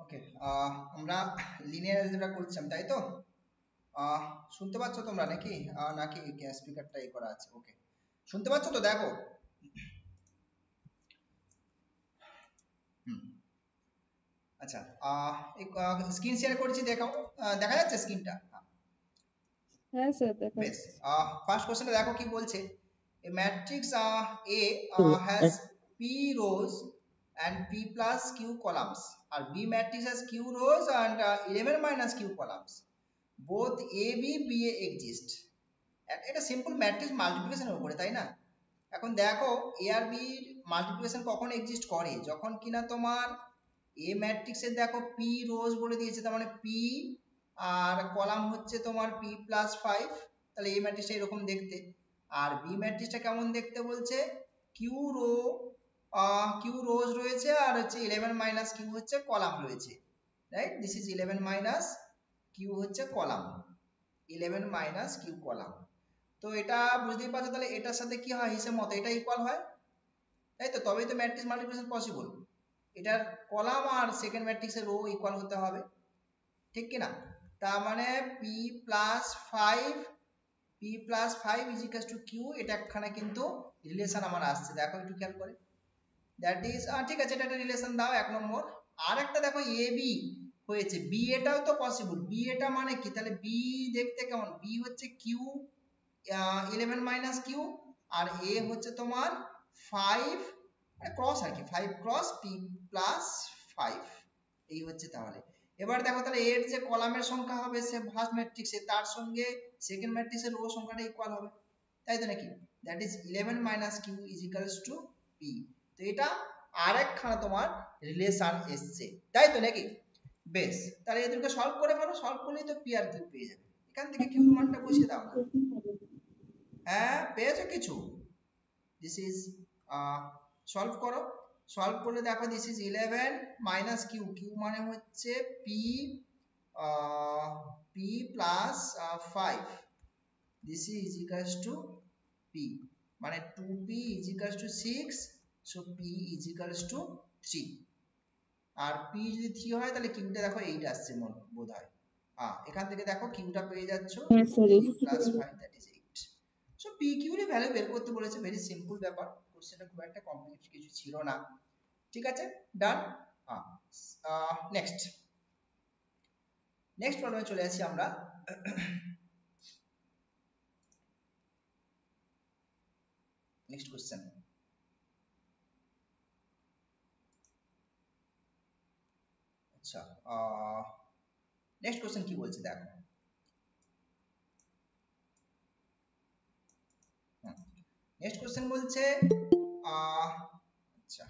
ওকে, আমরা linear algebra করছিলাম, তাই তো? শুনতে পাচ্ছ তোমরা নাকি নাকি স্পিকারটা এই করা আছে? ওকে, শুনতে পাচ্ছ তো? দেখো, হুম, আচ্ছা, স্ক্রিন শেয়ার করেছি, দেখাও। দেখা যাচ্ছে স্ক্রিনটা? হ্যাঁ স্যার, দেখা বেশ, যাচ্ছে। ফার্স্ট কোশ্চেনটা দেখো কি বলছে। A matrix A has p rows and p plus q columns, or B matrix has q rows and 11 minus q columns. Both A B B A exist. এটা সিম্পল ম্যাট্রিক্স মাল্টিপ্লিকেশনের উপরে, তাই না? এখন দেখো, এ আর বি মাল্টিপ্লিকেশন কখন exist করে, যখন কিনা তোমার এ ম্যাট্রিক্সের দেখো পি রোজ বলে দিয়েছে, তার মানে পি আর কলাম হচ্ছে তোমার পি প্লাস 5, তাহলে এই ম্যাট্রিক্সটা এরকম দেখতে। আর বি ম্যাট্রিক্সটা কেমন দেখতে বলছে, কিউ রো, কিউ রোজ রয়েছে, আর হচ্ছে 11 মাইনাস কিউ হচ্ছে কলাম রয়েছে, right? This is 11 minus Q হচ্ছে কলাম, 11 মাইনাস কিউ কলাম। তো এটা বুঝতেই পারছো, তাহলে এটার সাথে কি হয়, হিসেব মতো এটা ইকুয়াল হয়, তাই তো? তবেই তো ম্যাট্রিক্স মাল্টিপ্লিকেশন পসিবল। এটার কলাম আর সেকেন্ড ম্যাট্রিক্সের রো ইকুয়াল হতে হবে, ঠিক কি না? তার মানে P plus five, P plus five is equal to Q, এটা একখানা কিন্তু রিলেশন আমার আসছে, দেখো একটু খেয়াল করে। দ্যাট ইজ, ঠিক আছে, এটা একটা রিলেশন দাও, 1 নম্বর। আর একটা দেখো এ বি হয়েছে, বি এটাও তো পসিবল। বি এটা মানে কি, তাহলে বি দেখতে কেমন, বি হচ্ছে কিউ 11 মাইনাস কিউ, আর এ হচ্ছে তোমার 5 ক্রস আর কি, 5 ক্রস পি প্লাস 5, এই হচ্ছে তাহলে। এবার দেখো, তাহলে এর যে কলামের সংখ্যা হবে সে ফার্স্ট ম্যাট্রিক্সে, তার সঙ্গে সেকেন্ড ম্যাট্রিক্সের রো সংখ্যাটা ইকুয়াল হবে, তাই তো নাকি? That is 11 minus Q is equals to P. তো এটা আরেকখানা তোমার রিলেশন এসছে, তাই তো নাকি? বেশ, তাহলে এদেরকে সলভ করে ফেলো, সলভ করলেই তো পি আর কিউ পেয়ে যাবে। এখান থেকে কিউর মানটা বসিয়ে দাও না। হ্যাঁ, পেয়েছো কিছু? দিস ইজ, সলভ করো। সলভ করলে দেখো, this is 11 minus Q, Q মানে হচ্ছে P, P plus 5, this is equals to P, মানে 2p is equals to 6, so p is equals to 3। আর p যদি 3 হয় তাহলে কিউটা দেখো 8 আসছে বোধ হয়। এখান থেকে দেখো কিউটা পেয়ে যাচ্ছ, হ্যাঁ sir, 3 plus 5 that is 8। So P Q এর ভ্যালু বের করতে বলেছে, ভেরি সিম্পল ব্যাপার, কোশ্চেনটা খুব একটা কমপ্লিকেটেড কিছু ছিল না। ঠিক আছে, ডান। নেক্সট, নেক্সট প্রবলেমে চলে আসি আমরা। নেক্সট কোশ্চেন, আচ্ছা, নেক্সট কোশ্চেন কি বলছে দেখো। নেক্সট কোশ্চেন বলছে, আচ্ছা,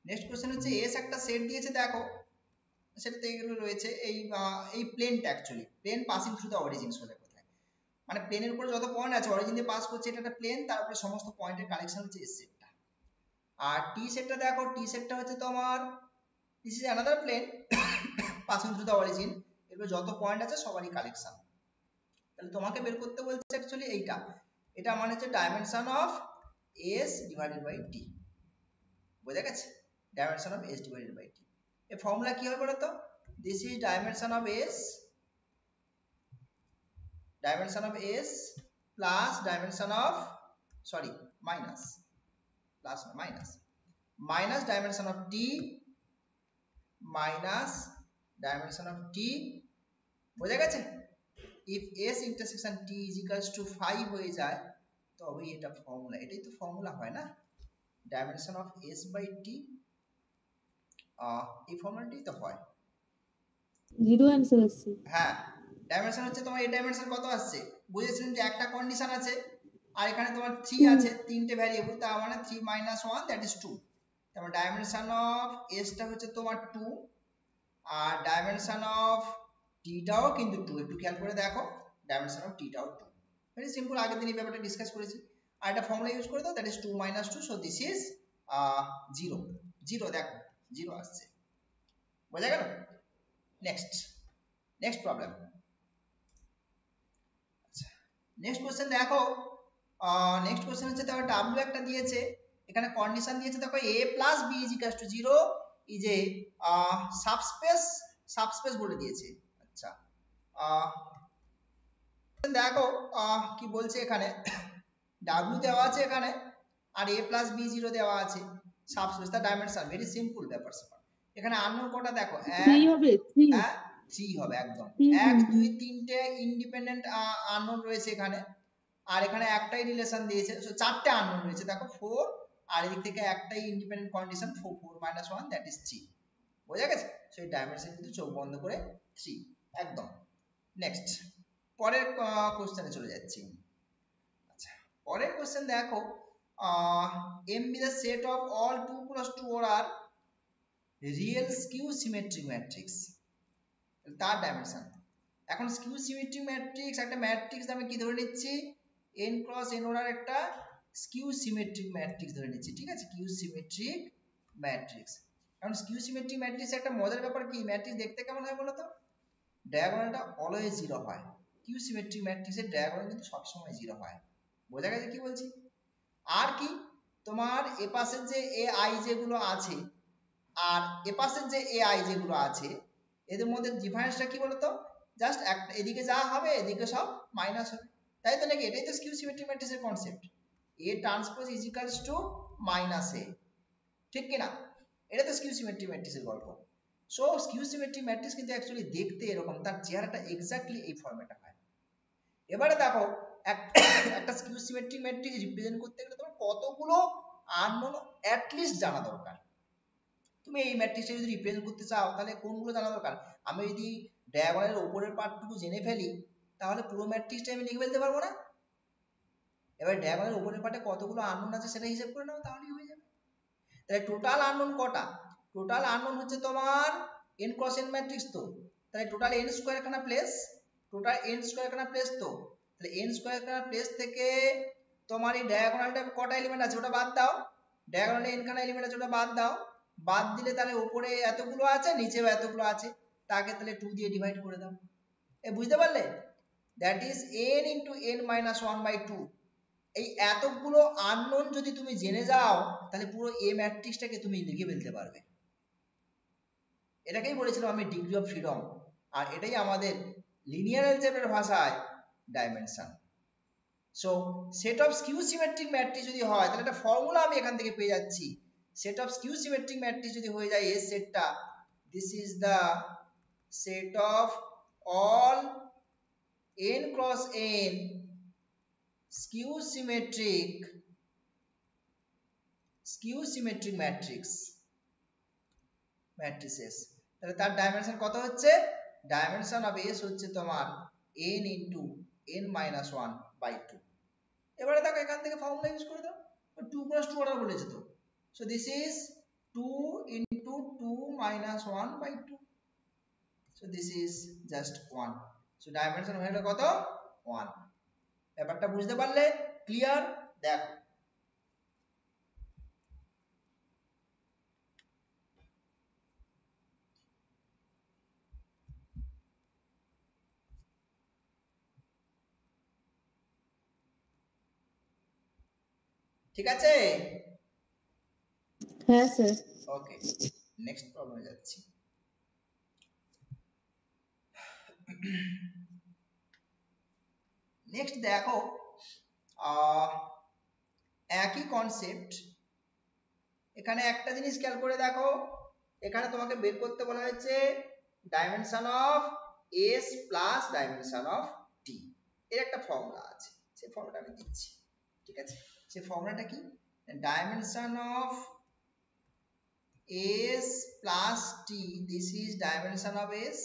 নেক্সট কোশ্চেন হচ্ছে, এস একটা সেট দিয়েছে দেখো, সেটাতে এগুলো রয়েছে, এই প্লেনটা actually plane passing through the origin, সোজা কথায় মানে প্লেনের উপরে যত পয়েন্ট আছে অরিজিন দিয়ে পাস করছে, এটা একটা প্লেন, তারপরে সমস্ত পয়েন্টের কালেকশন হচ্ছে এস সেটটা। আর টি সেটটা দেখো, টি সেটটা হচ্ছে তোমার, this is another plane passing through the origin, এরপর যত পয়েন্ট আছে সবারই কালেকশন। তাহলে তোমাকে বের করতে বলছে অ্যাকচুয়ালি এইটা, এটা মানে হচ্ছে dimension of S divided by T, বোঝা গেছে? Dimension of S divided by T, এই ফর্মুলা কি হবে বলো তো? This is dimension of S, dimension of s plus dimension of, sorry, minus, plus no, minus dimension of t minus dimension of t, বোঝা গেছে? if s intersection t is equals to 5 হয়ে যায় তবে এটা ফর্মুলা, এটাই তো formula হয় না, dimension of s by t, এই ফর্মুলাটাই তো হয়। জিরো অ্যান্সার আসছে। হ্যাঁ, ডাইমেনশন হচ্ছে তোমার, এই ডাইমেনশন কত আসছে, বুঝেছেন যে একটা কন্ডিশন আছে, আর এখানে তোমার 3 আছে, তিনটে ভ্যারিয়েবল, তার মানে 3 minus 1 দ্যাট ইজ 2। তারপর ডাইমেনশন অফ s টা হচ্ছে তোমার 2, আর ডাইমেনশন অফ t টাও কিন্তু 2, একটু খেয়াল করে দেখো, ডাইমেনশন অফ t টাও 2, ভেরি সিম্পল, আগের দিন এই ব্যাপারটা ডিসকাস করেছি। আর এটা ফর্মুলা ইউজ করে দাও, that is 2 minus 2, so this is 0, 0, দেখো 0 আসছে, বোঝা গেল? Next, next problem. Next question দেখো, নেক্সট কোশ্চেন হচ্ছে, তাহলে ডাব্লিউ একটা দিয়েছে, এখানে কন্ডিশন দিয়েছে দেখো a plus b is equal to 0 is a subspace বলে দিয়েছে। আচ্ছা দেখো কি বলছে এখানে w দেওয়া আছে এখানে আর a প্লাস b 0 দেওয়া আছে, সাবস্পেস তার ডাইমেনশন ভেরি সিম্পল ব্যাপার। এখানে আননোন কটা দেখো 3 হবে 3 হ্যাঁ 3 হবে একদম, 1 3 2 3টে ইন্ডিপেন্ডেন্ট আননোন রয়েছে এখানে, আর এখানে একটাই রিলেশন দিয়েছে, সো চারটে আননোন রয়েছে দেখো 4, আর এদিক থেকে একটাই ইন্ডিপেন্ডেন্ট কন্ডিশন 4 4 - 1 দ্যাট ইজ 3। বোঝা গেছে? সো এই ডাইমেনশন কিন্তু চোখ বন্ধ করে 3 একদম। নেক্সট পরের কোশ্চেনে চলে যাচ্ছি। আচ্ছা পরের কোশ্চেন দেখো M be the set of all 2 cross 2 or real skew symmetric matrix, তার ডাইমেনশন। এখন স্কিউ সিমেট্রিক ম্যাট্রিক্স একটা ম্যাট্রিক্স আমি কি ধরে নিচ্ছি n ক্রস n ওর একটা স্কিউ সিমেট্রিক ম্যাট্রিক্স ধরে নিচ্ছি, ঠিক আছে? Skew symmetric matrix. এখন স্কিউ সিমেট্রিক ম্যাট্রিক্স একটা মজার ব্যাপার কি, ম্যাট্রিক্স দেখতে কেমন হয় বলো তো? ডায়াগোনালটা অলওয়েজ 0 হয়। স্কিউ সিমেট্রিক ম্যাট্রিক্সের ডায়াগোনাল কিন্তু সব সময় 0 হয়। বোঝা গেছে কি বলছি? আর কি তোমার এপাশের যে ai যেগুলো আছে আর এপাশের যে ai যেগুলো আছে এদের মধ্যে ডিফারেন্সটা কি বলতো? জাস্ট একটা এদিকে যা হবে এদিকে সব মাইনাস হবে, তাই তো নাকি? এটাই তো স্কিউ সিমেট্রিক ম্যাট্রিক্সের concept, a transpose is equals two minus a, ঠিক কি না? এটা তো স্কিউ সিমেট্রিক ম্যাট্রিক্সের গল্প। সো স্কিউ সিমেট্রিক ম্যাট্রিক্স কিন্তু অ্যাকচুয়ালি দেখতে এরকম, তার চেহারাটা এক্স্যাক্টলি এই ফরম্যাটে হয়। এবারে দেখো একটা স্কিউ সিমেট্রিক ম্যাট্রিক্স রিপ্রেজেন্ট করতে গেলে তোমার কতগুলো আননোন অ্যাট লিস্ট জানা দরকার। তুমি এই ম্যাট্রিক্সটা যদি রিপ্রেজেন্ট করতে চাও তাহলে কোনগুলো জানা দরকার? আমি যদি ডায়াগোনালের উপরের পার্টটুকু জেনে ফেলি তাহলে পুরো ম্যাট্রিক্সটা আমি লিখে ফেলতে পারবো না? এবার ডায়াগোনালের উপরের পার্টে কতগুলো আননোন আছে সেটা হিসাব করে নাও, তাহলেই হয়ে যাবে। তাহলে টোটাল আননোন কটা? টোটাল আননোন হচ্ছে তোমার n ক্রস n ম্যাট্রিক্স, তো তাহলে টোটাল n স্কয়ার খানা প্লেস, টোটাল n স্কয়ার খানা প্লেস, তো তাহলে n স্কয়ার খানা প্লেস থেকে তোমার এই ডায়াগোনালটা কটা এলিমেন্ট আছে ওটা বাদ দাও, ডায়াগোনালে n খানা এলিমেন্ট আছে ওটা বাদ দাও, বাদ দিলে তাহলে উপরে এতগুলো আছে নিচেও এতগুলো আছে, তাকে তাহলে 2 দিয়ে ডিভাইড করে দাও। এ বুঝতে পারলে? That is n into n minus 1/2। এই এতগুলো আননোন যদি তুমি জেনে যাও তাহলে পুরো এ ম্যাট্রিক্সটাকে তুমি লিখে ফেলতে পারবে। এটাকেই বলেছিলাম আমি ডিগ্রি অফ ফ্রিডম, আর এটাই আমাদের লিনিয়ার অ্যালজেব্রার ভাষায় dimension. So set of skew symmetric matrix যদি হয় তাহলে একটা ফর্মুলা আমি এখান থেকে পেয়ে যাচ্ছি। Set of skew symmetric matrix যদি হয়ে যায় এর সেটটা, this is the set of all n cross n skew symmetric matrices. তাহলে তার ডাইমেনশন কত হচ্ছে? ডাইমেনশন অফ এস হচ্ছে তোমার n ইনটু n মাইনাস 1/2। এবারে দেখো এখান থেকে ফর্মুলা ইউজ করে দাও, 2 ক্রস 2 অর্ডার বলেছে তো, so this is 2 into 2 minus 1/2, so this is just 1। So dimension হয়ে গেল কত? 1। ব্যাপারটা বুঝতে পারলে? ক্লিয়ার? দেখো ঠিক আছে? হ্যাঁ স্যার। ওকে নেক্সট প্রবলেমে যাচ্ছি। নেক্সট দেখো একই কনসেপ্ট, এখানে একটা জিনিস খেয়াল করে দেখো, এখানে তোমাকে বের করতে বলা হয়েছে dimension of S plus dimension of T, এর একটা ফর্মুলা আছে, সেই ফর্মুলাটা আমি দিচ্ছি, ঠিক আছে? সেই ফর্মুলাটা কি? Dimension of S plus T, this is dimension of S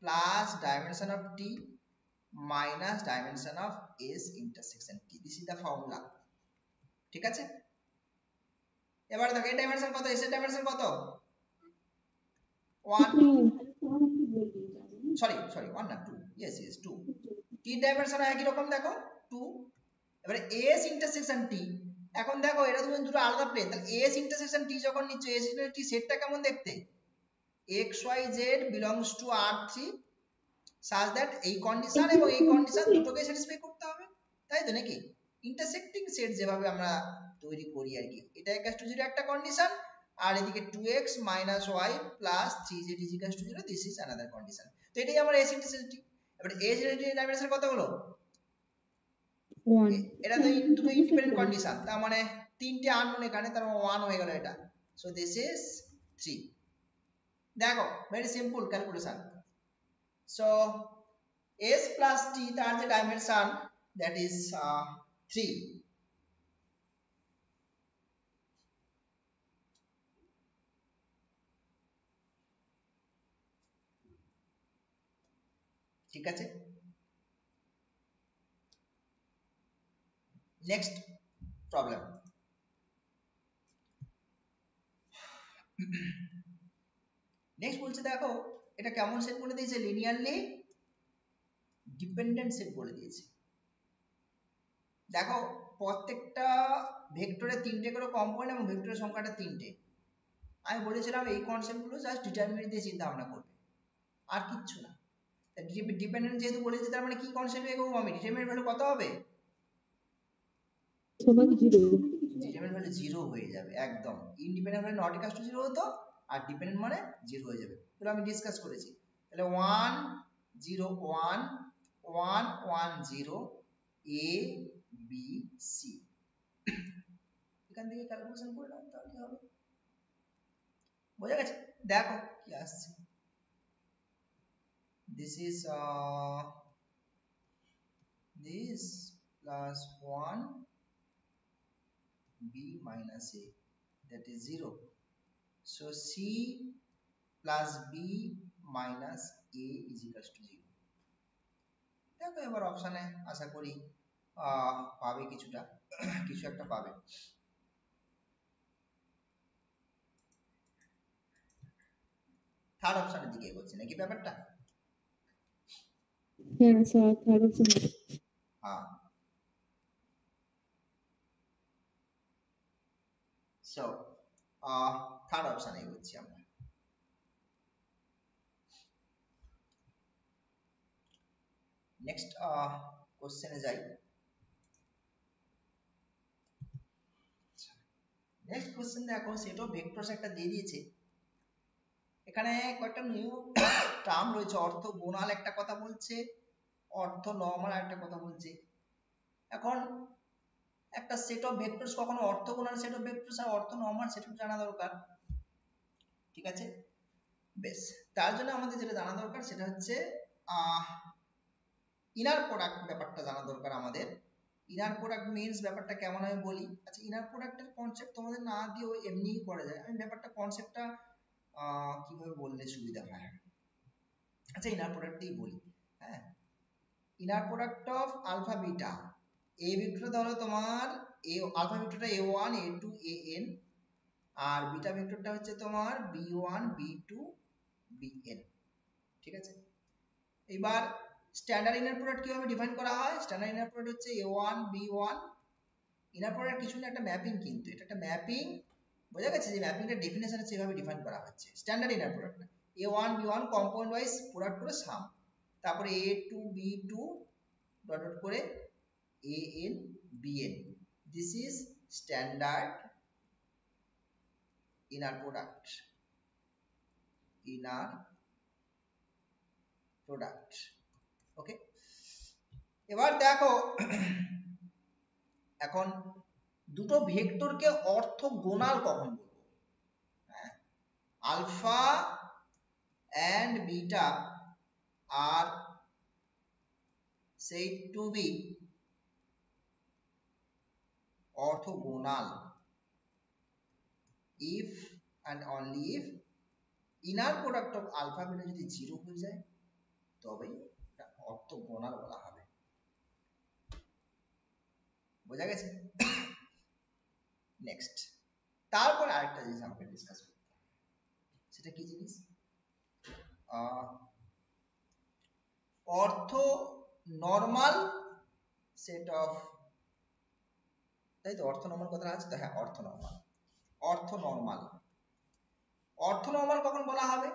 plus dimension of T minus dimension of S intersection T, this is the formula, ঠিক আছে? এবারে দেখো এই ডাইমেনশন কত, এস এর ডাইমেনশন কত? 1, সরি 1 না 2, ইয়েস 2। টি ডাইমেনশন একই রকম দেখো 2। এবারে এস ইন্টারসেকশন টি, এখন দেখো এটা তুমি দুটো আলাদা প্লেন, তাহলে এস ইন্টারসেকশন টি যখন নিচ্ছ এস ইন্টারসেকশন টি সেটটা কেমন দেখতে? xyz belongs to R3 such that এই কন্ডিশন এবং এই কন্ডিশন দুটোকে স্যাটিসফাই করতে হবে, তাই তো নাকি? ইন্টারসেক্টিং সেট যেভাবে আমরা তৈরি করি আর কি। এটা equals to 0 একটা কন্ডিশন, আর এদিকে 2x minus y plus 3z is equals to 0, this is another condition। তো এটাই আমার এস ইন্টিগ্রেশন। এবার এস ইন্টিগ্রেশন ডাইমেনশন কত হলো? 1 এটা তো দুটো ইন্ডিপেন্ডেন্ট কন্ডিশন, তার মানে তিনটে আননোন এখানে, তার মানে 1 হয়ে গেল এটা। So this is 3। দেখো very simple calculation. So s plus t তার যে ডাইমেনশন দ্যাট ইজ 3। ঠিক আছে, নেক্সট প্রবলেম। নেক্সট বলছে দেখো এটা কেমন সেট বলে দিয়েছে, লিনিয়ারলি ডিপেন্ডেন্ট সেট বলে দিয়েছে। দেখো প্রত্যেকটা ভেক্টরে তিনটে করে কম্পোনেন্ট এবং ভেক্টরের সংখ্যাটা তিনটে। আমি বলেছিলাম এই কনসেপ্ট গুলো জাস্ট ডিটারমিনেন্ট দিয়ে চিন্তা ভাবনা করবে, আর কিচ্ছু না। ডিপেন্ডেন্ট যেহেতু বলেছে তার মানে কি কনসেপ্ট এগোবো আমি, ডিটারমিনেন্ট ভ্যালু কত হবে? সমান 0। ডিটারমিনেন্ট ভ্যালু 0 হয়ে যাবে একদম। Independent value not equal to 0 হতো, আর ডিপেন্ডেন্ট মানে 0 হয়ে যাবে। তাহলে আমি ডিসকাস করেছি, তাহলে 1 0 1 1 1 0 a b c, এখান থেকে ক্যালকুলেশন করে নাও তাহলে কি হবে, বোঝা গেছে? দেখো কি আসছে, this is this plus 1 b minus a, that is 0. So c plus b minus a is equals to 0। দেখো এবার অপশানে আশা করি পাবে কিছুটা, কিছু একটা পাবে। থার্ড অপশানের দিকে এগোচ্ছে নাকি ব্যাপারটা? হ্যাঁ স্যার, থার্ড অপশন। হ্যাঁ, সো থার্ড অপশানে এগোচ্ছি আমরা। নেক্সট কোশ্চেনে যাই। নেক্সট কোশ্চেন দেখো, সেট অফ ভেক্টরস একটা দিয়ে দিয়েছে। এখানে কয়েকটা নিউ টার্ম রয়েছে, অর্থ গোনাল একটা কথা বলছে, অর্থ নরমাল একটা কথা বলছে। এখন একটা সেট অফ ভেক্টরস কখনো অর্থগোনাল সেট অফ ভেক্টরস আর অর্থ নরমাল সেট অফ জানা দরকার, ঠিক আছে? বেশ, তার জন্য আমাদের যেটা জানা দরকার সেটা হচ্ছে ইনার প্রোডাক্ট ব্যাপারটা জানা দরকার আমাদের। ইনার প্রোডাক্ট মিন্স ব্যাপারটা কেমন আমি বলি। আচ্ছা, ইনার প্রোডাক্টের কনসেপ্ট তোমাদের না দিয়েও এমনিই করা যায়, আমি ব্যাপারটা কনসেপ্টটা কিভাবে বললে সুবিধা হয়। আচ্ছা, ইনার প্রোডাক্ট দিয়েই বলি। হ্যাঁ, inner product of alpha beta, a vector ধরো তোমার এ, আলফা ভেক্টরটা a1 a2 an, আর বিটা ভেক্টরটা হচ্ছে তোমার b1 b2 bn, ঠিক আছে? এবার স্ট্যান্ডার্ড ইনার প্রোডাক্ট কিভাবে ডিফাইন করা হয়? স্ট্যান্ডার্ড ইনার প্রোডাক্ট হচ্ছে a1 b1, ইনার প্রোডাক্ট কিছু না, একটা ম্যাপিং, কিন্তু এটা একটা ম্যাপিং, বোঝা গেছে? যে ম্যাপিংটা ডেফিনেশন আছে এভাবে ডিফাইন করা হচ্ছে standard inner product. a1 b1 component wise product করে সাম, তারপরে a2 b2 ডট ডট করে an bn, this is standard inner product. Inner product, okay? এবার দেখো এখন দুটো ভেক্টরকে অর্থগোনাল কখন বলবো? হ্যাঁ, alpha and beta are said to be orthogonal if and only if inner product of alpha beta যদি 0 হয়ে যায় তবেই এটা অর্থগোনাল বলা হবে, বোঝা গেছে? নেক্সট, তারপর আরেকটা জিনিস আমাকে ডিসকাস করতে হবে, সেটা কি জিনিস? অর্থ নরমাল সেট অফ, তাই তো অর্থ নরমাল কথা আছে তো? হ্যাঁ, অর্থ নরমাল। অর্থ নরমাল, অর্থ নরমাল কখন বলা হবে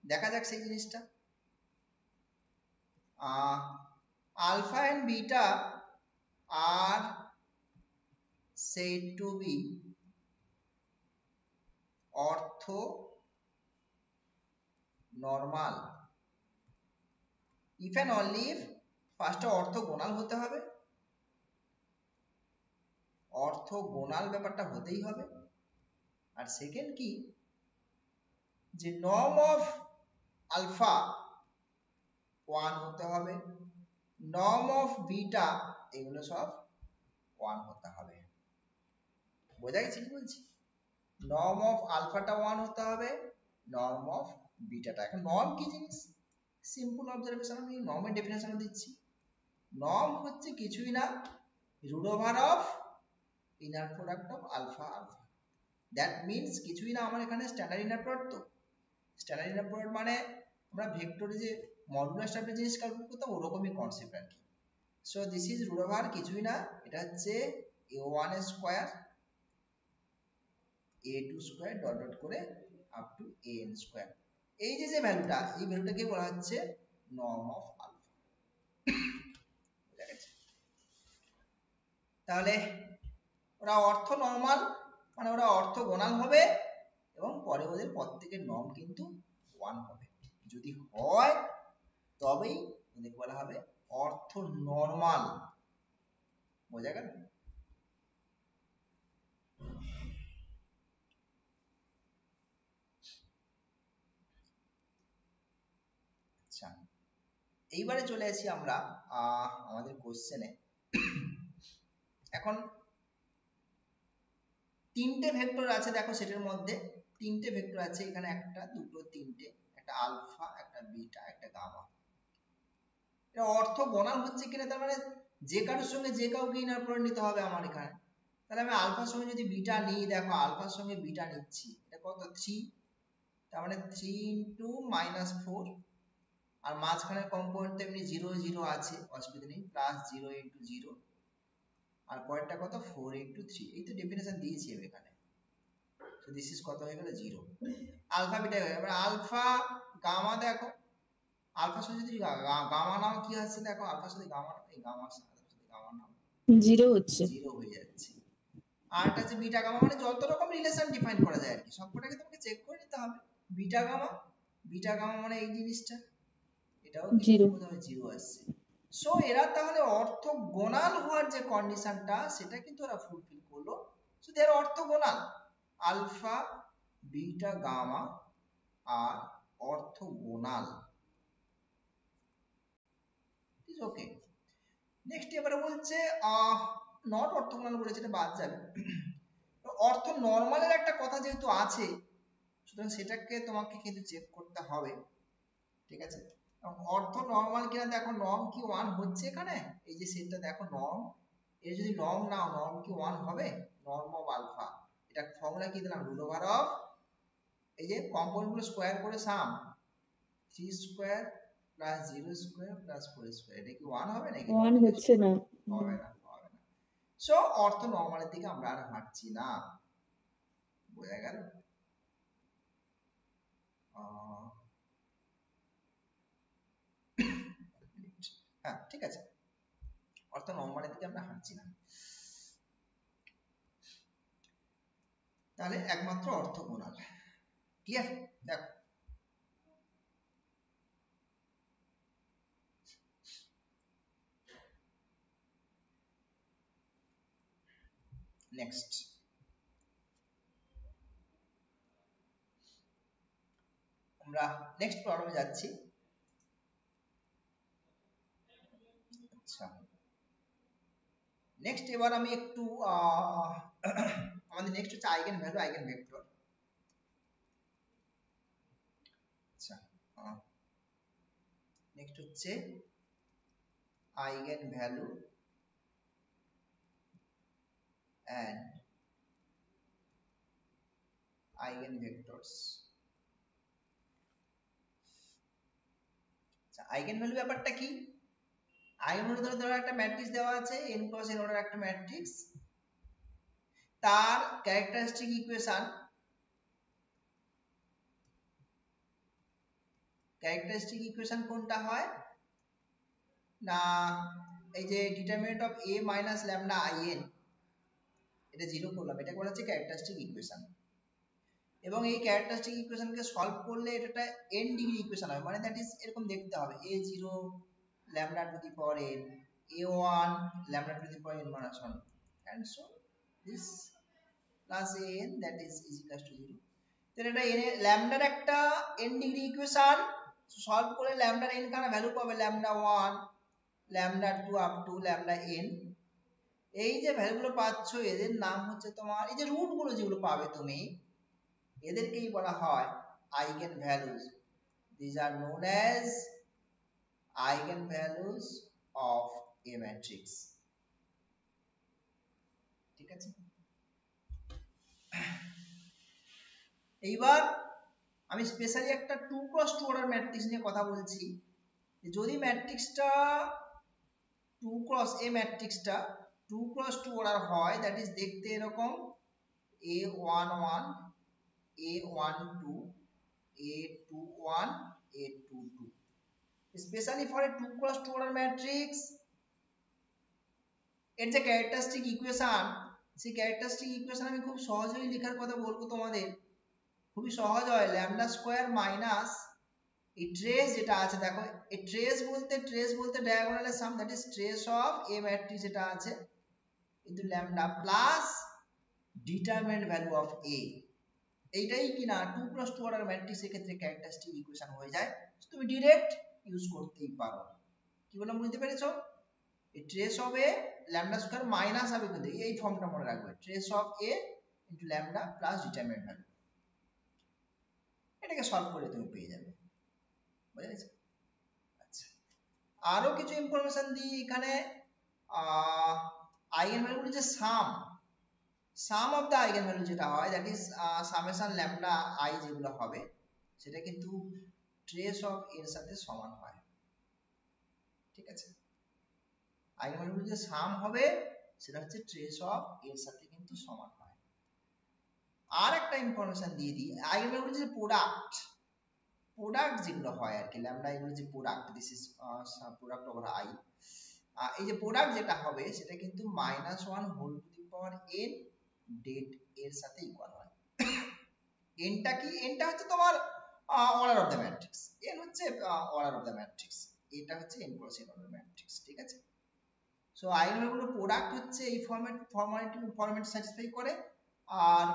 দেখা যাক সেই জিনিসটা। আলফা এন্ড বিটা আর said to be orthonormal if and only if ফার্স্টে অর্থগোনাল হতে হবে, অর্থগোনাল ব্যাপারটা হতেই হবে। আর সেকেন্ড কি, যে নর্ম অফ আলফা 1 হতে হবে, নর্ম অফ বিটা এগুলো সব 1 হতে হবে। বোঝা গেছে কি বলছি? নর্ম অফ আলফাটা 1 হতে হবে, নর্ম অফ বিটাটা। এখন নর্ম কি জিনিস? সিম্পল অবজারভেশন, আমি নর্মের ডেফিনেশন দিচ্ছি। নর্ম হচ্ছে কিছুই না, root over of inner product of alpha alpha. That means কিছুই না, আমার এখানে স্ট্যান্ডার্ড ইনার প্রোডাক্ট। তো স্ট্যান্ডার্ড ইনার প্রোডাক্ট মানে আমরা ভেক্টরে যে মডুলাস টাইপের জিনিস ক্যালকুলেট করতাম ওরকমই কনসেপ্ট আর কি। So this is root over কিছুই না, এটা হচ্ছে a1 square a2 square dot dot করে আপ টু an স্কয়ার। এই যে ভ্যালুটা, এই ভ্যালুটাকে বলা হচ্ছে নর্ম অফ আলফা। তাহলে ওরা অর্থ নরমাল মানে ওরা অর্থগোনাল হবে এবং পরে ওদের প্রত্যেকের নর্ম কিন্তু 1 হবে। যদি হয় তবেই ওদের বলা হবে অর্থ নরমাল। বোঝা গেল? আচ্ছা, এইবারে চলে আসি আমরা আমাদের কোশ্চেনে। এখন তিনটে ভেক্টর আছে, দেখো সেটার মধ্যে তিনটে ভেক্টর আছে, এখানে একটা দুটো তিনটে, একটা আলফা একটা বিটা একটা গামা। এটা অর্থগোনাল হচ্ছে কিনা, তার মানে যে কারোর সঙ্গে যে কাউকে ইনার প্রোডাক্ট নিতে হবে আমার এখানে। তাহলে আমি আলফার সঙ্গে যদি বিটা নিই, দেখো আলফার সঙ্গে বিটা নিচ্ছি, এটা কত 3, তার মানে 3 ইন্টু -4, আর মাঝখানে কম্পোনেন্ট তো এমনি 0 0 আছে, অসুবিধা নেই, প্লাস 0 ইন্টু 0, আর পরেরটা কত 4 ইন্টু 3। এই তো ডেফিনেশন দিয়েছি আমি এখানে। তো দিস ইজ কত হয়ে গেল 0। আলফা বিটা হয়ে গেল। এবার আলফা গামা, দেখো আলফার সাথে যদি গামা নাও কি আসছে, দেখো আলফার সাথে গামা, এই গামার সাথে গামা নাও 0 হচ্ছে। 0 হয়ে যাচ্ছে। আর এটা হচ্ছে বিটা গামা, মানে যত রকম রিলেশন ডিফাইন করা যায় আর কি, সবকটাকে তোমাকে চেক করে নিতে হবে। বিটা গামা, বিটা গামা মানে এই জিনিসটা, এটাও কিন্তু 0 বোধহয় 0 আসছে। সো এরা তাহলে অর্থগোনাল হওয়ার যে কন্ডিশনটা সেটা কিন্তু ওরা ফুলফিল করলো। So they are orthogonal, alpha beta gamma আর অর্থগোনাল। Is okay. নেক্সট এবারে বলছে নট অর্থগোনাল বলেছে, এটা বাদ যাবে। অর্থ নরমালের একটা কথা যেহেতু আছে, সুতরাং সেটাকে তোমাকে কিন্তু চেক করতে হবে। ঠিক আছে, অর্থ নরমাল কিনা দেখো, নর্ম কি 1 হচ্ছে এখানে, এই যে সেটটা দেখো নর্ম, এর যদি নর্ম নাও, নর্ম কি 1 হবে? নর্ম অফ আলফা, এটা ফর্মুলা কি দিলাম, রুট ওভার অফ, এই যে কম্পোনেন্ট গুলো স্কয়ার করে সাম 3 square plus 0 square plus 4 square, এটা কি 1 হবে নাকি? 1 হচ্ছে না। হবে না, হবে না। সো অর্থ নরমালের দিকে আমরা আর হাঁটছি না। বোঝা গেল? হ্যাঁ ঠিক আছে, অর্থ নরমালের দিকে আমরা হাঁটছি না, তাহলে একমাত্র অর্থগোনাল। ক্লিয়ার? দেখো নেক্সট আমরা নেক্সট প্রবলেমে যাচ্ছি। আচ্ছা, নেক্সট এবার আমি একটু আমাদের নেক্সট হচ্ছে আইগেন ভ্যালু, আইগেন ভেক্টর। আচ্ছা, নেক্সট হচ্ছে আইগেন ভ্যালু and eigenvectors। আচ্ছা, আইগেন ভ্যালু ব্যাপারটা কি? আইগেন ভ্যালু ধরো একটা ম্যাট্রিক্স দেওয়া আছে, n ক্রস n অর্ডার একটা ম্যাট্রিক্স, তার ক্যারেক্টারিস্টিক ইকুয়েশন, ক্যারেক্টারিস্টিক ইকুয়েশন কোনটা হয় না, এই যে determinant of a minus lambda in এটা 0 করলাম, এটা বলা হচ্ছে ক্যারেক্টারিস্টিক ইকুয়েশন। এবং এই ক্যারেক্টারিস্টিক ইকুয়েশনকে সলভ করলে এটা একটা n ডিগ্রি ইকুয়েশন হবে, মানে দ্যাট ইজ এরকম দেখতে হবে a0 lambda to the power n, a1 lambda to the power n minus 1, and so this plus an that is equal to 0. তাহলে এটা n ল্যামডার একটা n ডিগ্রি ইকুয়েশন, সলভ করে ল্যামডার n খানা ভ্যালু পাবে lambda 1 lambda 2 up to lambda n। এই যে ভ্যালুগুলো পাচ্ছ এদের নাম হচ্ছে তোমার, এই যে রুট গুলো যেগুলো পাবে তুমি এদেরকেই বলা হয় eigen values. This are known as eigen values of A matrix. ঠিক আছে, এইবার আমি স্পেশালি একটা 2x2 অর্ডার ম্যাট্রিক্স নিয়ে কথা বলছি। যদি ম্যাট্রিক্সটা 2x এ ম্যাট্রিক্সটা 2x2 অর্ডার হয়, দ্যাট ইজ দেখতে এরকম a11 a12 a21 a22, especially for a 2x2 order matrix এর যে ক্যারেক্টারিস্টিক ইকুয়েশন, সেই ক্যারেক্টারিস্টিক ইকুয়েশন আমি খুব সহজেই লেখার কথা বলবো তোমাদের, খুবই সহজ হয়। ল্যামডা স্কয়ার মাইনাস এই ট্রেস যেটা আছে, দেখো এই ট্রেস বলতে ডায়াগোনালের sum, that is trace of A matrix যেটা আছে into lambda plus determinant value of A. এইটাই কিনা 2x2 অর্ডার ম্যাট্রিক্স এর ক্ষেত্রে ক্যারেক্টারিস্টিক ইকুয়েশন হয়ে যায়, তুমি ডাইরেক্ট ইউজ করতেই পারো। কি বললাম বুঝতে পেরেছো? এই trace of A lambda square minus হবে, কিন্তু এই ফর্মটা মনে রাখবে, trace of A into lambda plus determinant value. এটাকে সলভ করে তুমি পেয়ে যাবে, বুঝা গেছে? আচ্ছা, আরো কিছু ইনফরমেশন দিই এখানে। আইগেন ভ্যালুগুলোর যে সাম অফ দ্য আইগেন ভ্যালু যেটা হয়, that is summation lambda I যেগুলো হবে সেটা কিন্তু ট্রেস অফ এর সাথে সমান হয়। ঠিক আছে, আইগেন ভ্যালুগুলোর যে সাম হবে সেটা হচ্ছে ট্রেস অফ এর সাথে কিন্তু সমান হয়। আর একটা ইনফরমেশন দিয়ে দিই, আইগেন ভ্যালুগুলোর যে প্রোডাক্ট যেগুলো হয় আর কি, ল্যামডা এগুলো যে product, this is product over I, এই যে প্রোডাক্ট যেটা হবে সেটা কিন্তু -1 whole to the power n det এর সাথে ইকুয়াল হয়। nটা কি? nটা হচ্ছে তোমার order of the matrix, n হচ্ছে অর্ডার অফ দ্য ম্যাট্রিক্স, এটা হচ্ছে n cross n order matrix. ঠিক আছে, সো আইগেন ভ্যালুগুলো প্রোডাক্ট হচ্ছে এই ফরম্যাট স্যাটিসফাই করে, আর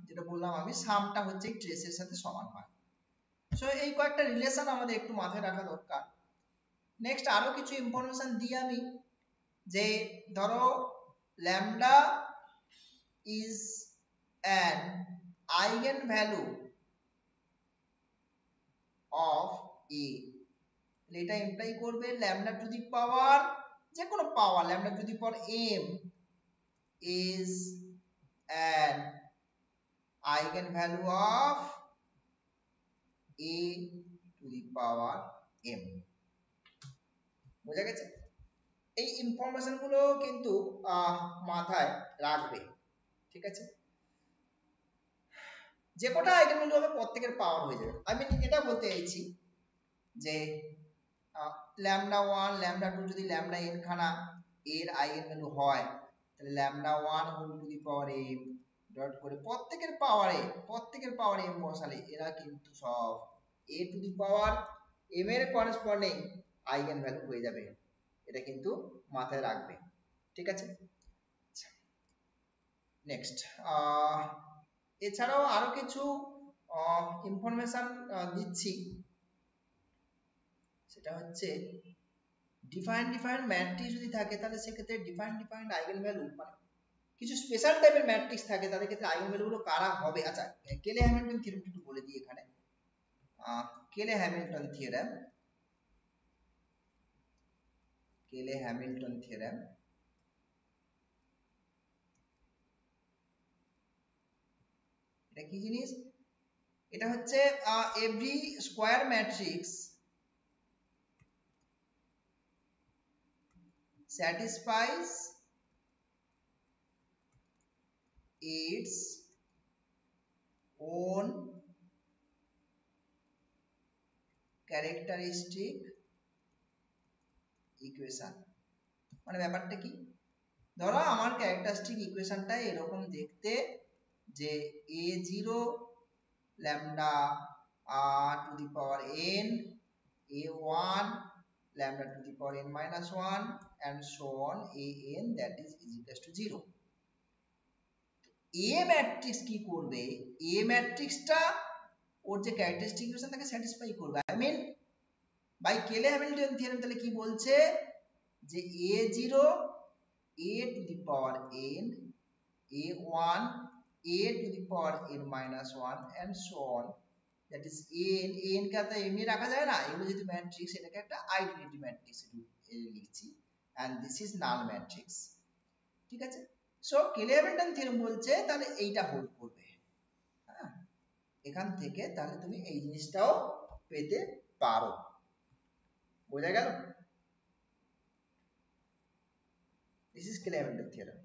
যেটা বললাম আমি সামটা হচ্ছে এই ট্রেসের সাথে সমান হয়। সো এই কয়েকটা রিলেশন আমাদের একটু মাথায় রাখা দরকার। নেক্সট আরো কিছু ইনফরমেশন দিই আমি, যে ধরো lambda is an eigen value of A, এটা ইমপ্লাই করবে ল্যামডা টু দি পাওয়ার যে কোনো power lambda to the power m is an eigenvalue of a to the power m। বুঝা গেছে? এই ইনফরমেশন গুলো কিন্তু মাথায় রাখবে। ঠিক আছে, যে কটা আইগেন ভ্যালু হবে প্রত্যেকের পাওয়ার হয়ে যাবে। আমি এটা বলতে চাইছি যে ল্যামডা 1 ল্যামডা 2 যদি ল্যামডা n খানা এর আইগেন ভ্যালু হয়, তাহলে lambda 1 whole to the power m dot করে প্রত্যেকের পাওয়ারে m বসালে এরা কিন্তু সব a to the power m এর করেসপন্ডিং আইগেন ভ্যালু হয়ে যাবে, এটা কিন্তু মাথায় রাখবে। ঠিক আছে, নেক্সট এছাড়াও আরো কিছু ইনফরমেশন দিচ্ছি, সেটা হচ্ছে ডিফারেন্ট ম্যাট্রিক্স যদি থাকে তাহলে সেক্ষেত্রে ডিফারেন্ট আইগেন ভ্যালু, মানে কিছু স্পেশাল টাইপের ম্যাট্রিক্স থাকে তাদের ক্ষেত্রে আইগেন ভ্যালু গুলো কারা হবে। আচ্ছা, কেলে হ্যামিল্টন থিওরেম একটু বলে দিই এখানে। কেলে হ্যামিল্টন থিওরেম এটা কি জিনিস? এটা হচ্ছে every square matrix satisfies its own characteristic equation। মানে ব্যাপারটা কি, ধরো আমার ক্যারেক্টারিস্টিক ইকুয়েশন ইকুয়েশনটা এরকম দেখতে, যে a0 lambda to the power n, a1 lambda to the power n minus 1 and so on an that is equals to 0. a matrix কি করবে, a ম্যাট্রিক্সটা ওর যে ক্যারেক্টারিস্টিক ইকুয়েশন তাকে স্যাটিসফাই করবে। I mean by Cayley Hamilton theorem তাহলে কি বলছে, যে a0 a to the power n, a1 a to the power n minus 1 and so on, that is an কে তো এমনি রাখা যায় না, এগুলো যেহেতু ম্যাট্রিক্স এটাকে একটা আইডেন্টিটি ম্যাট্রিক্স লিখছি, and this is null matrix। ঠিক আছে, সো কেলে হ্যামিল্টন থিওরেম বলছে তাহলে এইটা হোল্ড করবে। হ্যাঁ, এখান থেকে তাহলে তুমি এই জিনিসটাও পেতে পারো। বোঝা গেল? দিস ইজ কেলে হ্যামিল্টন থিওরেম।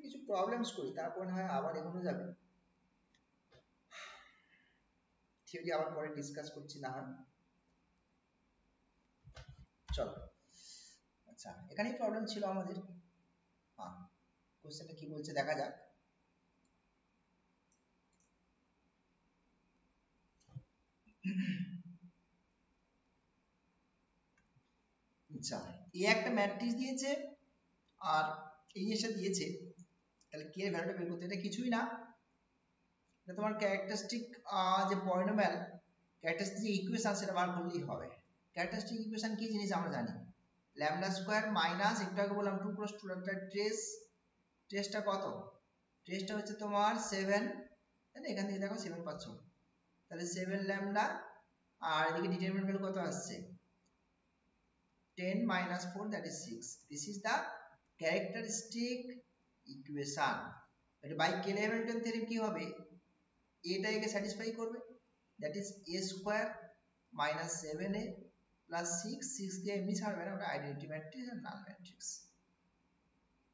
কিছু প্রবলেমস করি, তারপর না হয় আবার এগোনো যাবে, থিওরি আবার পরে ডিসকাস করছি না হয়। চলো, আচ্ছা এখানেই প্রবলেম ছিল আমাদের। হ্যাঁ, কোশ্চেনটা কি বলছে দেখা যাক। আচ্ছা, এ একটা ম্যাট্রিক্স দিয়েছে আর এই জিনিসটা দিয়েছে, তাহলে কে এর ভ্যালুটা বের করতে, এটা কিছুই না, এটা তোমার ক্যারেক্টারিস্টিক যে পলিনোমিয়াল ক্যারেক্টারিস্টিক যে ইকুয়েশন সেটা বার করলেই হবে। ক্যারেক্টারিস্টিক ইকুয়েশন কি জিনিস আমরা জানি, ল্যামডা স্কয়ার মাইনাস একটু আগে বললাম 2 + 2 একটা ট্রেস, ট্রেসটা কত, ট্রেসটা হচ্ছে তোমার 7, তাই না? এখান থেকে দেখো 7 পাচ্ছ, তাহলে 7 ল্যামডা, আর এদিকে ডিটারমিনেন্ট ভ্যালু কত আসছে 10 minus 4 that is 6. This is the characteristic equation. এটা বাই কেলে হ্যামিল্টন থিওরেম কি হবে, এটা একে স্যাটিসফাই করবে, that is a square minus 7a plus 6, 6 দিয়ে এমনি ছাড়বে না, ওটা আইডেন্টিটি ম্যাট্রিক্স আর নাল ম্যাট্রিক্স।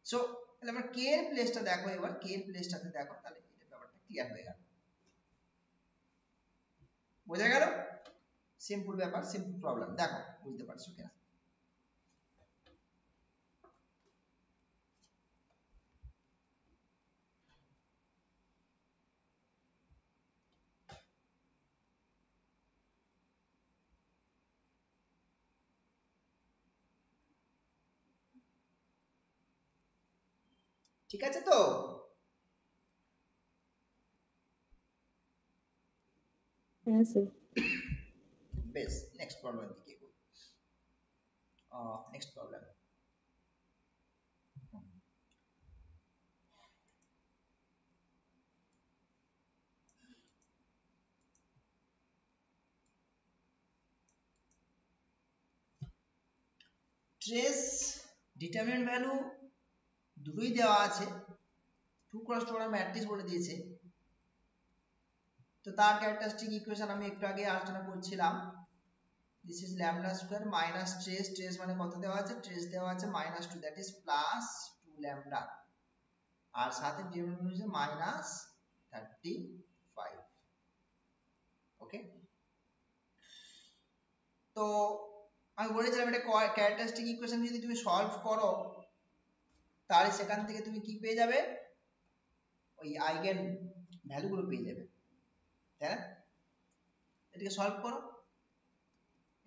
সো তাহলে আমরা কে এর প্লেসটা দেখো, এবার কে এর প্লেসটাতে দেখো, তাহলে এটা ব্যাপারটা ক্লিয়ার হয়ে গেল। বোঝা গেল? সিম্পল ব্যাপার, সিম্পল প্রবলেম, দেখো বুঝতে পারছো কিনা। ঠিক আছে তো? হ্যাঁ স্যার। বেশ, নেক্সট প্রবলেম দিকে এগোই। Next problem, trace determinant value দুটোই দেওয়া আছে, 2 × 2 ম্যাট্রিক্স বলে দিয়েছে, তো তার ক্যারেক্টারিস্টিক ইকুয়েশন আমি একটু আগে আলোচনা করছিলাম, this is lambda square minus trace, trace মানে কত দেওয়া আছে, ট্রেস দেওয়া আছে -2 দ্যাট ইজ +2 ল্যামডা, আর সাথে ডিটারমিনেন্ট হচ্ছে -35। ওকে, তো আমি বলেছিলাম এটা ক্যারেক্টারিস্টিক ইকুয়েশন যদি তুমি সলভ করো, তাহলে সেখান থেকে তুমি কি পেয়ে যাবে, ওই আইগেন ভ্যালুগুলো পেয়ে যাবে, তাই না? এটাকে সলভ করো,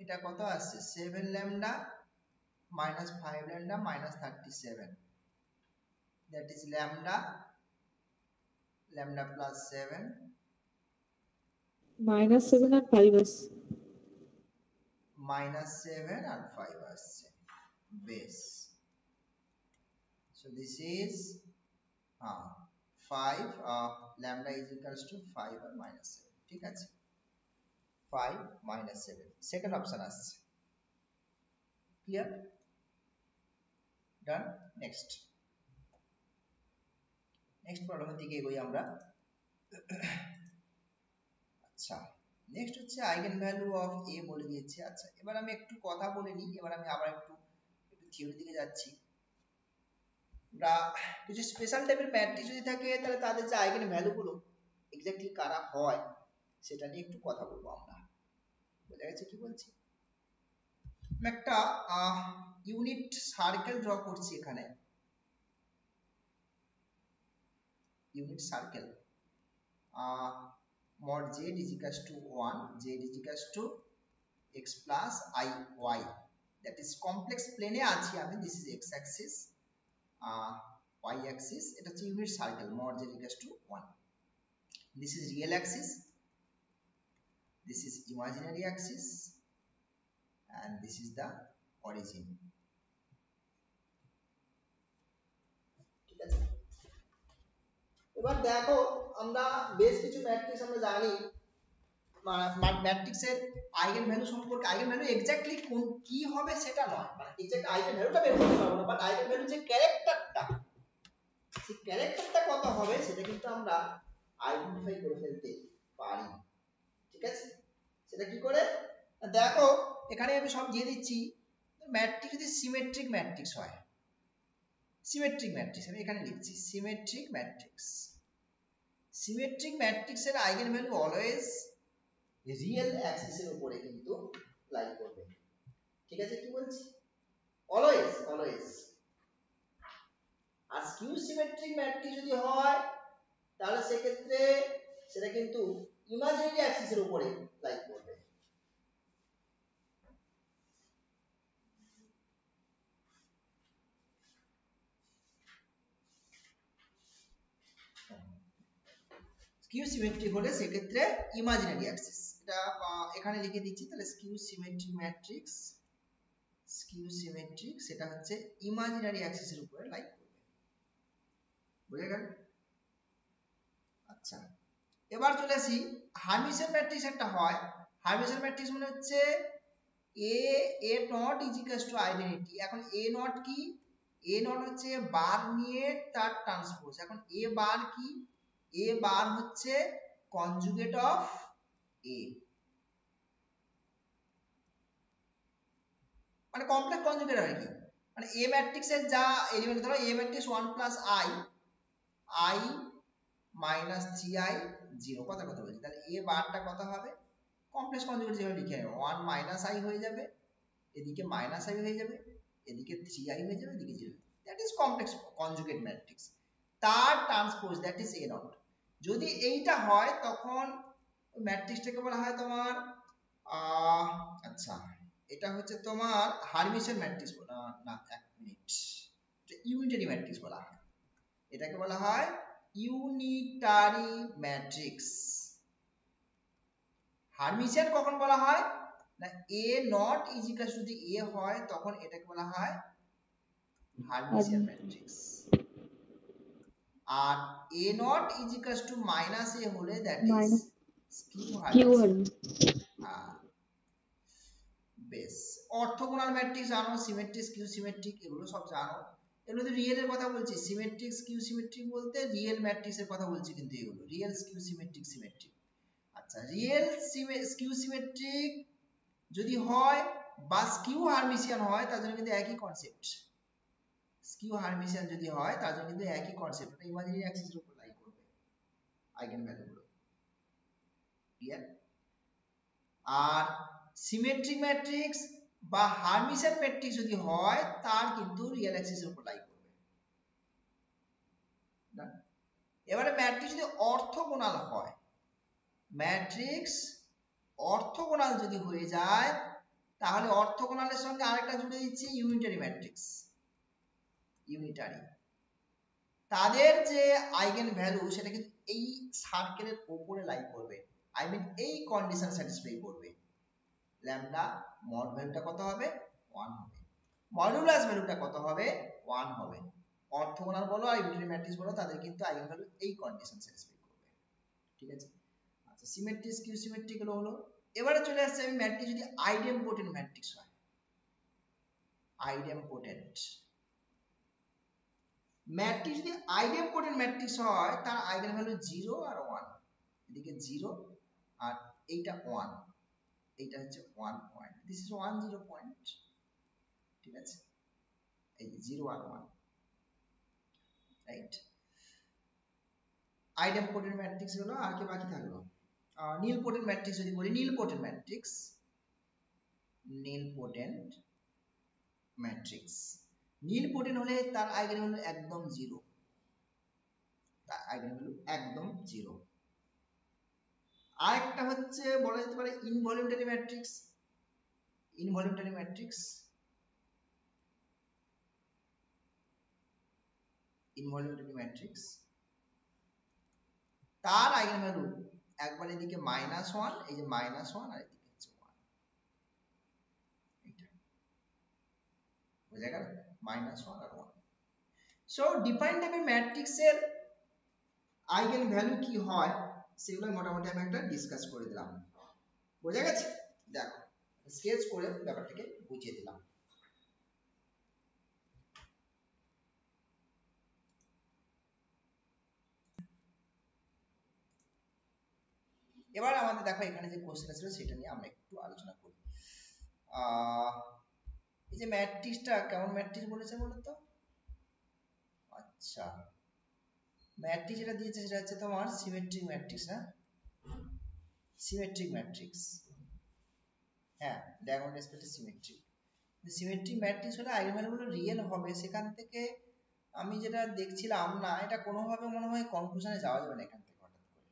এটা কত আসছে 7 lambda -5 lambda -37, that is lambda plus 7 -7 আর 5 আছে। -7 আর 5 আসছে, বেশ। so this is 5 lambda is equals to 5 আর -7, ঠিক আছে, 5 -7 সেকেন্ড অপশন আসছে, ক্লিয়ার, ডান। নেক্সট প্রবলেমের দিকে এগোই আমরা। আচ্ছা, নেক্সট হচ্ছে আইগেন ভ্যালু অফ এ বলে দিয়েছে। আচ্ছা, এবার আমি একটু কথা বলে নিই, এবার আমি আবার একটু থিওরি দিকে যাচ্ছি। আমরা কিছু স্পেশাল টাইপের ম্যাট্রিক্স যদি থাকে, তাহলে তাদের যে আইগেন ভ্যালু গুলো এক্স্যাক্টলি কারা হয় সেটা নিয়ে একটু কথা বলবো আমরা। বোঝা গেছে কি বলছি? আমি একটা ইউনিট সার্কেল ড্র করছি এখানে, unit circle. Mod z is equals to 1, z is equals to x plus I y, that is complex plane এ আছি আমি, this is x axis, y axis, এটা হচ্ছে unit circle, mod z is equals to 1. This is real axis, this is imaginary axis, and this is the origin. ঠিক আছে, এবার দেখো আমরা বেশ কিছু ম্যাট্রিক্স আমরা জানি, ম্যাট্রিক্সের আইগেন ভ্যালু সম্পর্কে, আইগেন ভ্যালু এক্স্যাক্টলি কোন কি হবে সেটা নয়, মানে এক্স্যাক্ট আইগেন ভ্যালুটা বের করতে পারবো না, বাট আইগেন ভ্যালু যে ক্যারেক্টারটা, সেই ক্যারেক্টারটা কত হবে সেটা কিন্তু আমরা আইডেন্টিফাই করে ফেলতে পারি। ঠিক আছে, সেটা কি করে দেখো, এখানে আমি সব দিয়ে দিচ্ছি। ম্যাট্রিক্স যদি সিমেট্রিক ম্যাট্রিক্স হয়, সিমেট্রিক ম্যাট্রিক্স আমি এখানে লিখছি, সিমেট্রিক ম্যাট্রিক্স, সিমেট্রিক ম্যাট্রিক্সের আইগেন ভ্যালু অলওয়েজ রিয়েল অ্যাক্সিসের উপরে কিন্তু লাই করবে। ঠিক আছে, কি বলছি, অলওয়েজ অলওয়েজ। আর স্কিউ সিমেট্রিক ম্যাট্রিক্স যদি হয় তাহলে সেক্ষেত্রে সেটা কিন্তু ইমাজিনারি অ্যাক্সিসের উপরে লাই করবে। স্কিউ সিমেট্রিক হলে সেক্ষেত্রে ইমাজিনারি অ্যাক্সিস, এটা এখানে লিখে দিচ্ছি, তাহলে skew symmetric matrix, skew symmetric সেটা হচ্ছে ইমাজিনারি অ্যাক্সিসের উপরে লাই করবে। বুঝে গেল? আচ্ছা, এবার চলে আসি হার্মিশন ম্যাট্রিক্স একটা হয়, হার্মিশন ম্যাট্রিক্স মানে হচ্ছে A not is equals to identity. এখন এ নট কি, এ নট হচ্ছে বার নিয়ে তার ট্রান্সপোজ। এখন এ বার কি, এ বার হচ্ছে কনজুগেট অফ এ, মানে কমপ্লেক্স কনজুগেট আর কি, মানে এ ম্যাট্রিক্সের যা এলিমেন্ট, ধরো A matrix 1 plus i, i minus 3i 0, কথা কথা বলছি, তাহলে এ বারটা কত হবে, কমপ্লেক্স কনজুগেট যেভাবে লিখে নেব, 1 মাইনাস আই হয়ে যাবে, এদিকে মাইনাস আই হয়ে যাবে, এদিকে 3i হয়ে যাবে, এদিকে 0, that is complex conjugate matrix, তার transpose that is A not. যদি এইটা হয় তখন ম্যাট্রিক্সটাকে বলা হয় তোমার আচ্ছা, এটা হচ্ছে তোমার হার্মিশন ম্যাট্রিক্স, না এক মিনিট, ইউনিটারি ম্যাট্রিক্স বলা হয়, এটাকে বলা হয় ইউনিটারি ম্যাট্রিক্স। হার্মিশন কখন বলা হয় না, A not is equal to যদি এ হয় তখন এটাকে বলা হয় হার্মিশন ম্যাট্রিক্স, আর A not is equal to minus A হলে দ্যাট ইজ স্কিউ হার্মিশন। বেশ, অর্থোগোনাল ম্যাট্রিক্স জানো, সিমেট্রিক, স্কিউ সিমেট্রিক, এগুলো সব জানো। এগুলো তো রিয়েল এর কথা বলছি, সিমেট্রিক স্কিউ সিমেট্রিক বলতে রিয়েল ম্যাট্রিক্স এর কথা বলছি, কিন্তু এগুলো রিয়েল স্কিউ সিমেট্রিক সিমেট্রিক। আচ্ছা, রিয়েল স্কিউ সিমেট্রিক যদি হয় বা স্কিউ হার্মিশিয়ান হয় তার জন্য কিন্তু একই কনসেপ্ট, স্কিউ হার্মিশিয়ান যদি হয় তার জন্য কিন্তু একই কনসেপ্ট, ইমাজিনারি অ্যাক্সিসের উপর লাই করবে আইগেন ভ্যালুগুলো। ক্লিয়ার? আর সিমেট্রিক ম্যাট্রিক্স বা হার্মিশন ম্যাট্রিক্স যদি হয় তার কিন্তু রিয়েল অ্যাক্সিসের উপর লাই করবে। এবারে ম্যাট্রিক্স যদি অর্থোগোনাল হয়, ম্যাট্রিক্স অর্থোগোনাল যদি হয়ে যায় তাহলে অর্থোগোনালের সঙ্গে আরেকটা জুড়ে দিচ্ছি ইউনিটারি ম্যাট্রিক্স, ইউনিটারি, তাদের যে আইগেন ভ্যালু সেটা কিন্তু এই সার্কেলের উপরে লাই করবে, আই মিন এই কন্ডিশন স্যাটিসফাই করবে। ল্যামডা মড ভ্যালুটা কত হবে, 1 হবে, মডুলাস ভ্যালুটা কত হবে, 1 হবে। অর্থোগোনাল বলো আর ইউনিটারি ম্যাট্রিক্স বলো, তাদের কিন্তু আইগেন ভ্যালু এই কন্ডিশন স্যাটিসফাই করবে। ঠিক আছে, আচ্ছা, সিমেট্রিক স্কিউ সিমেট্রিক হলো। এবারে চলে আসছে আমি ম্যাট্রিক্স যদি আইডেমপোটেন্ট ম্যাট্রিক্স হয়, আইডেমপোটেন্ট ম্যাট্রিক্স যদি আইডেমপোটেন্ট ম্যাট্রিক্স হয় তার আইগেন ভ্যালু 0 আর 1, এদিকে 0 আর এইটা 1, এইটা হচ্ছে 1 পয়েন্ট, দিস ইজ 1 0 পয়েন্ট। ঠিক আছে, এই যে 0 আর 1, রাইট। আইডেমপোটেন্ট ম্যাট্রিক্স হলো, আর কি বাকি থাকলো নীলপোটেন্ট ম্যাট্রিক্স যদি বলি, নীলপোটেন্ট ম্যাট্রিক্স, নীলপোটেন্ট ম্যাট্রিক্স, নীলপোটেন্ট হলে তার আইগেন ভ্যালু একদম 0, আইগেনভ্যালু একদম 0। আরেকটা হচ্ছে বলা যেতে পারে ইনভলিউন্টারি ম্যাট্রিক্স। ইনভলিউন্টারি ম্যাট্রিক্স, ইনভলিউন্টারি ম্যাট্রিক্স, তার আইগেনভ্যালু একবার এদিকে -1, এই যে -1 আর এদিকে হচ্ছে 1, এটা বুঝা গেল, -1 আর 1। সো ডিফাইন্ড টাইপের ম্যাট্রিক্সের আইগেন ভ্যালু কি হয় সেগুলো মোটামুটি আমি একটা ডিসকাস করে দিলাম, বোঝা গেছে? দেখো স্কেচ করে ব্যাপারটাকে বুঝিয়ে দিলাম। এবার আমাদের দেখো এখানে যে কোশ্চেন ছিল সেটা নিয়ে আমরা একটু আলোচনা করি। এই যে ম্যাট্রিক্সটা কেমন ম্যাট্রিক্স বলেছে বলো তো? আচ্ছা, ম্যাট্রিক্স যেটা দিয়েছে সেটা হচ্ছে তোমার সিমেট্রিক ম্যাট্রিক্স, হ্যাঁ সিমেট্রিক ম্যাট্রিক্স, হ্যাঁ ডায়াগোনাল রেসপেক্টে সিমেট্রিক। সিমেট্রিক ম্যাট্রিক্স হলে আইগেনভ্যালুগুলো রিয়েল হবে, সেখান থেকে আমি যেটা দেখছিলাম না, এটা কোনোভাবে মনে হয় কনক্লুশনে যাওয়া যাবে না এখান থেকে হঠাৎ করে,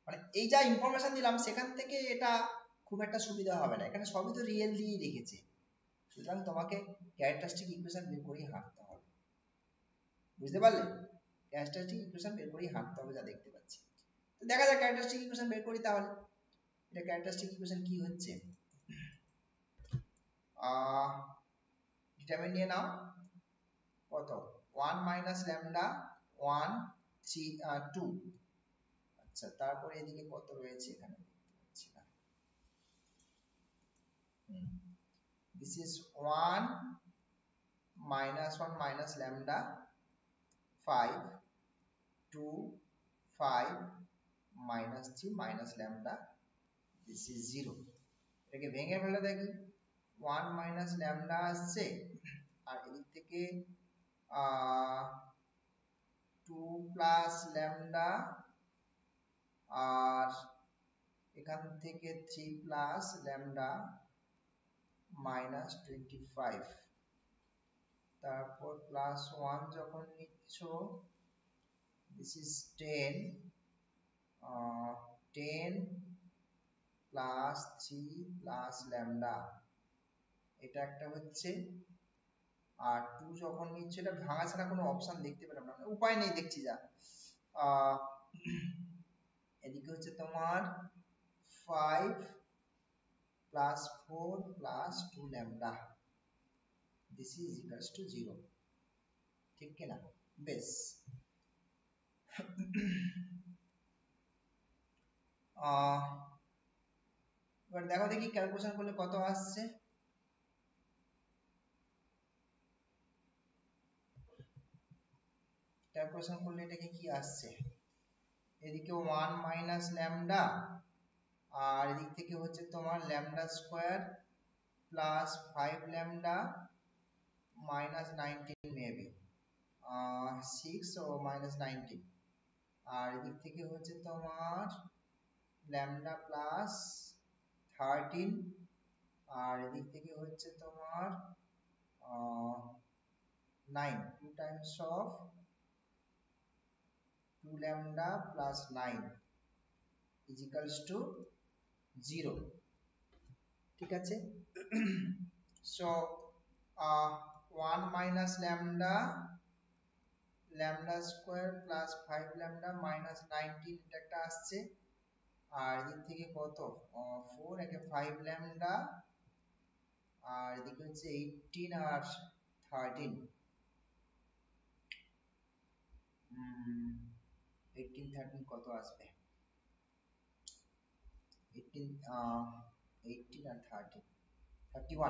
মানে এই যা ইনফরমেশন দিলাম সেখান থেকে এটা খুব একটা সুবিধা হবে না, এখানে সবই তো রিয়েল দিয়েই রেখেছে, সুতরাং তোমাকে ক্যারেক্টারিস্টিক ইকুয়েশন বের করেই হাঁটতে হবে, বুঝতে পারলে? ক্যারেক্টারিস্টিক ইকুয়েশন বের করেই হাঁটতে হবে যা দেখতে পাচ্ছি। তো দেখা যাক ক্যারেক্টারিস্টিক ইকুয়েশন বের করি তাহলে। এটা ক্যারেক্টারিস্টিক ইকুয়েশন কি হচ্ছে, ডিটারমিন নিয়ে নাও, কত 1 মাইনাস ল্যামডা 1 3 2, আচ্ছা তারপরে এদিকে কত রয়েছে এখানে দেখতে পাচ্ছি না, this is 1 minus 1 minus lambda 5 2 5 minus 3 minus lambda, this is 0। এটাকে ভেঙে ফেলে দেখি, 1 minus lambda আসছে আর এদিক থেকে 2 প্লাস ল্যামডা আর এখান থেকে 3 প্লাস ল্যামডা মাইনাস 25, তারপর প্লাস 1 যখন নিচ্ছ this is 10 10 plus 3 plus lambda, এটা একটা হচ্ছে, আর 2 যখন নিচ্ছ, এটা ভাঙা ছাড়া কোনো অপশন দেখতে পেলাম না, উপায় নেই দেখছি যা, এদিকে হচ্ছে তোমার 5 plus 4 plus 2 lambda, this is equals to 0, ঠিক কিনা? বেশ, এবার দেখো দেখি ক্যালকুলেশন করলে কত আসছে, ক্যালকুলেশন করলে এটাকে কি আসছে, এদিকে 1 মাইনাস ল্যামডা আর এদিক থেকে হচ্ছে তোমার lambda square plus 5 lambda minus 19 maybe 6 ও মাইনাস 19, আর এদিক থেকে হচ্ছে তোমার ল্যামডা প্লাস 13 আর এদিক থেকে হচ্ছে তোমার 9, 2 Times of 2 lambda plus 9 is equals to 0, ঠিক আছে? so 1 minus lambda lambda square plus 5 lambda minus 19 এটা একটা আসছে, আর এদিক থেকে কত 4 একে 5 lambda আর এদিকে হচ্ছে 18 আর 13, 18 13 কত আসবে, 18 আর 13 31,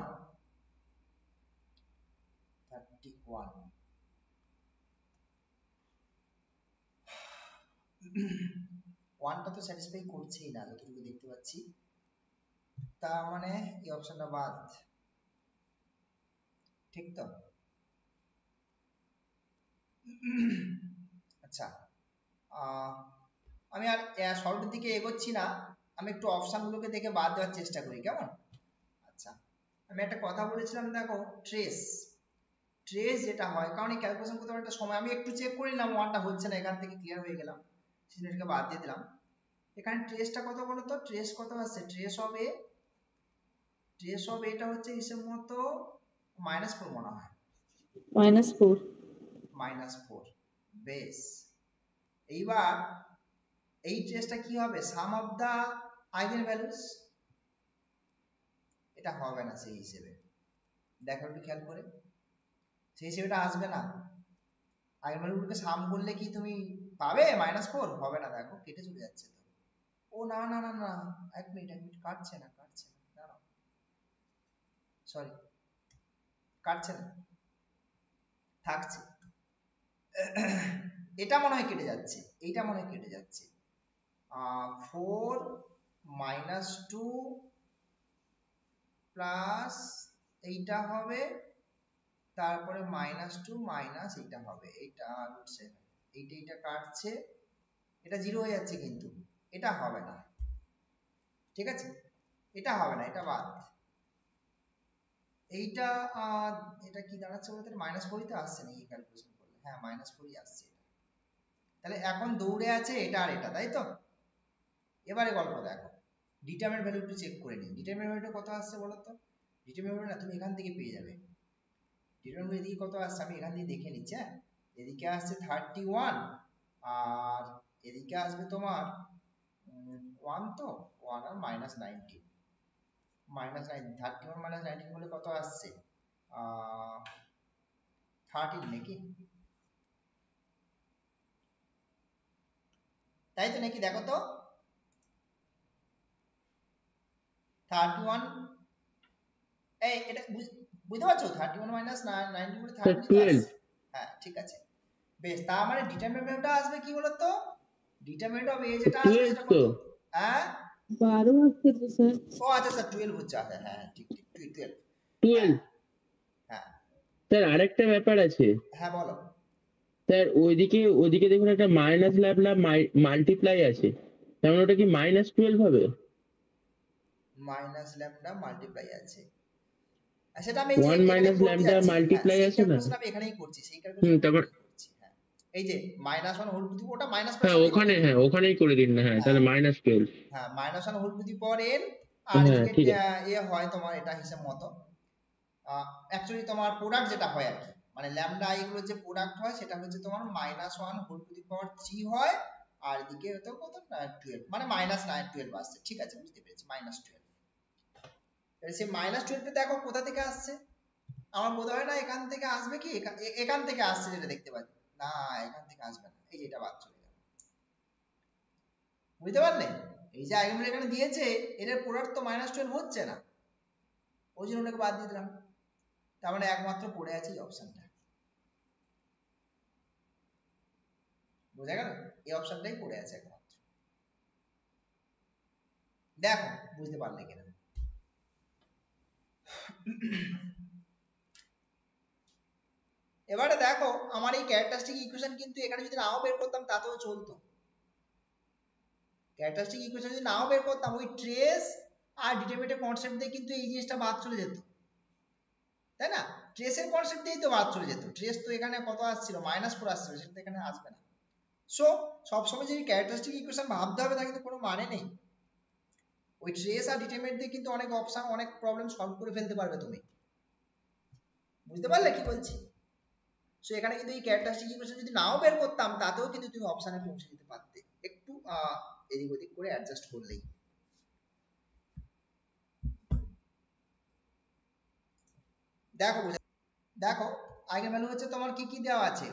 1টা তো স্যাটিসফাই করছেই না যতটুকু দেখতে পাচ্ছি, তার মানে এই অপশনটা বাদ, ঠিক তো? আচ্ছা, আমি আর সলভের দিকে এগোচ্ছি না, আমি একটু অপশনগুলোকে দেখে বাদ দেওয়ার চেষ্টা করি, কেমন? আচ্ছা, আমি একটা কথা বলেছিলাম দেখো, ট্রেস ট্রেস যেটা হয়, কারণ এই ক্যালকুলেশন করতে একটা সময়, আমি একটু চেক করে নিলাম ওয়ানটা হচ্ছে না, এখান থেকে ক্লিয়ার হয়ে গেলাম, সেটাকে বাদ দিয়ে দিলাম। এখানে ট্রেসটা কত বলো তো, ট্রেস কত আসছে, ট্রেস অফ এটা হচ্ছে হিসেব মতো -4 মনে হয়, -4 -4। বেশ, এইবার এই ট্রেসটা কি হবে, সাম অফ দা আইগেন ভ্যালুস, এটা হবে না সেই হিসেবে, দেখো একটু খেয়াল করে, সেই হিসেবে এটা আসবে না। আইগেন ভ্যালুগুলোকে সাম করলে কি তুমি পাবে -4? হবে না, দেখো কেটে চলে যাচ্ছে তো। ও না না না না, এক মিনিট, কাটছে না, দাঁড়াও, সরি, কাটছে না, থাকছে। এটা মনে হয় কেটে যাচ্ছে, এইটা মনে হয় কেটে যাচ্ছে। 4 -2 প্লাস এইটা হবে, তারপরে -2 মাইনাস এইটা হবে, এইটা √7, এইটা কাটছে, এটা 0 হয়ে যাচ্ছে, কিন্তু এটা হবে না, ঠিক আছে, এটা হবে না, এটা বাদ। এইটা এটা কি দাঁড়াচ্ছে বলতে, -4ই তো আসছে নাকি ক্যালকুলেশন করলে, হ্যাঁ -4ই আসছে। তাহলে এখন দৌড়ে আছে এটা আর এটা, তাই তো। এবারে গল্প দেখো, ডিটারমিনেন্ট ভ্যালু একটু চেক করে নিই, ডিটারমিনেন্ট ভ্যালুটা কত আসছে বলো তো, ডিটারমিনেন্ট ভ্যালু না তুমি এখান থেকে পেয়ে যাবে, ডিটারমিনেন্ট ভ্যালু এদিকে কত আসছে আমি এখান থেকে দেখে নিচ্ছি, হ্যাঁ। এদিকে আসছে 31, আর এদিকে আসবে তোমার 1, তো 1 আর -19, -9, 31 - 19 বলে কত আসছে, 13 নাকি, তাই তো নাকি, দেখো তো 31, এই এটা বুঝতে পারছো, 31 - 19 বলে 13 তো আসছে, হ্যাঁ ঠিক আছে। বেশ, তার মানে ডিটারমিনেন্ট ভ্যালুটা আসবে কি বলতো, ডিটারমিনেন্ট অফ এ যেটা আসবে সেটা কত, হ্যাঁ 12 আসছে তো স্যার। ও আচ্ছা স্যার 12 হচ্ছে, আচ্ছা হ্যাঁ ঠিক 12, হ্যাঁ 12 হ্যাঁ স্যার, আরেকটা ব্যাপার আছে হ্যাঁ বলো। স্যার, ওইদিকে দেখুন একটা মাইনাস ল্যাবলা মাল্টিপ্লাই আছে, তার মানে ওটা কি -12 হবে? মাইনাস ল্যামডা মাল্টিপ্লাই আছে, আর সেটা আমি এই যে 1 এখানে মাইনাস করতে ল্যামডা যাচ্ছি, হ্যাঁ মাল্টিপ্লাই সেই আছে না? ক্যালকুলেশন আমি এখানেই করছি, সেই ক্যালকুলেশন আমি তারপর এখানেই করছি, হ্যাঁ এই যে -1 হোল টু দি, ওটা মাইনাস প্লাস হ্যাঁ সবই করে ওখানে, দিই, হ্যাঁ ওখানেই করে দিন না, হ্যাঁ হ্যাঁ তাহলে -12। হ্যাঁ -1 whole to the power n, আর হ্যাঁ এদিকে ঠিক আছে। এ হয় তোমার এটা হিসাব মতো, অ্যাকচুয়ালি তোমার প্রোডাক্ট যেটা হয় আর কি, মানে ল্যামডা এগুলো যে প্রোডাক্ট হয় সেটা হচ্ছে তোমার -1 হোল টু দি পাওয়ার 3 হয়, আর এদিকে হতো কত 12, মানে -12 আসছে, ঠিক আছে বুঝতে পেরেছি, -12। সেই -12টা দেখো কোথা থেকে আসছে, আমার বোধ হয় না এখান থেকে আসবে, কি এখান থেকে আসছে যেটা দেখতে পাচ্ছি, না এখান থেকে আসবে না, এই যে এটা বাদ চলে গেল, বুঝতে পারলে, এই যে আইগেন ভ্যালু এখানে দিয়েছে এটার প্রোডাক্ট তো -12 হচ্ছে না, ওই জন্য ওটাকে বাদ দিয়ে দিলাম, তার মানে একমাত্র পড়ে আছে এই অপশনটা, বোঝা গেল, এই অপশনটাই পড়ে আছে একমাত্র, দেখো বুঝতে পারলে কিনা। এবারে দেখো আমার এই ক্যারেক্টারিস্টিক ইকুয়েশন কিন্তু এখানে যদি নাও বের করতাম তাতেও চলতো, ক্যারেক্টারিস্টিক ইকুয়েশন যদি নাও বের করতাম, ওই ট্রেস আর ডিটারমিনেন্টের কনসেপ্ট দিয়ে কিন্তু এই জিনিসটা বাদ চলে যেত, তাই না, ট্রেসের কনসেপ্ট দিয়েই তো বাদ চলে যেত, ট্রেস তো এখানে কত আসছিল -4 আসছিল, সেটা তো এখানে আসবে না। সো সবসময় যদি ক্যারেক্টারিস্টিক ইকুয়েশন ভাবতে হবে তার কিন্তু কোনো মানে নেই, ওই ট্রেস আর ডিটারমিনেন্ট দিয়ে কিন্তু অনেক অপশন, অনেক প্রবলেম সলভ করে ফেলতে পারবে তুমি, বুঝতে পারলে কি বলছি। সো এখানে কিন্তু এই ক্যারেক্টারিস্টিক ইকুয়েশন যদি নাও বের করতাম তাতেও কিন্তু তুমি অপশনে পৌঁছে যেতে পারতে, একটু এদিক ওদিক করে অ্যাডজাস্ট করলেই। দেখো দেখো আইগেন ভ্যালু হচ্ছে তোমার কি কি দেওয়া আছে,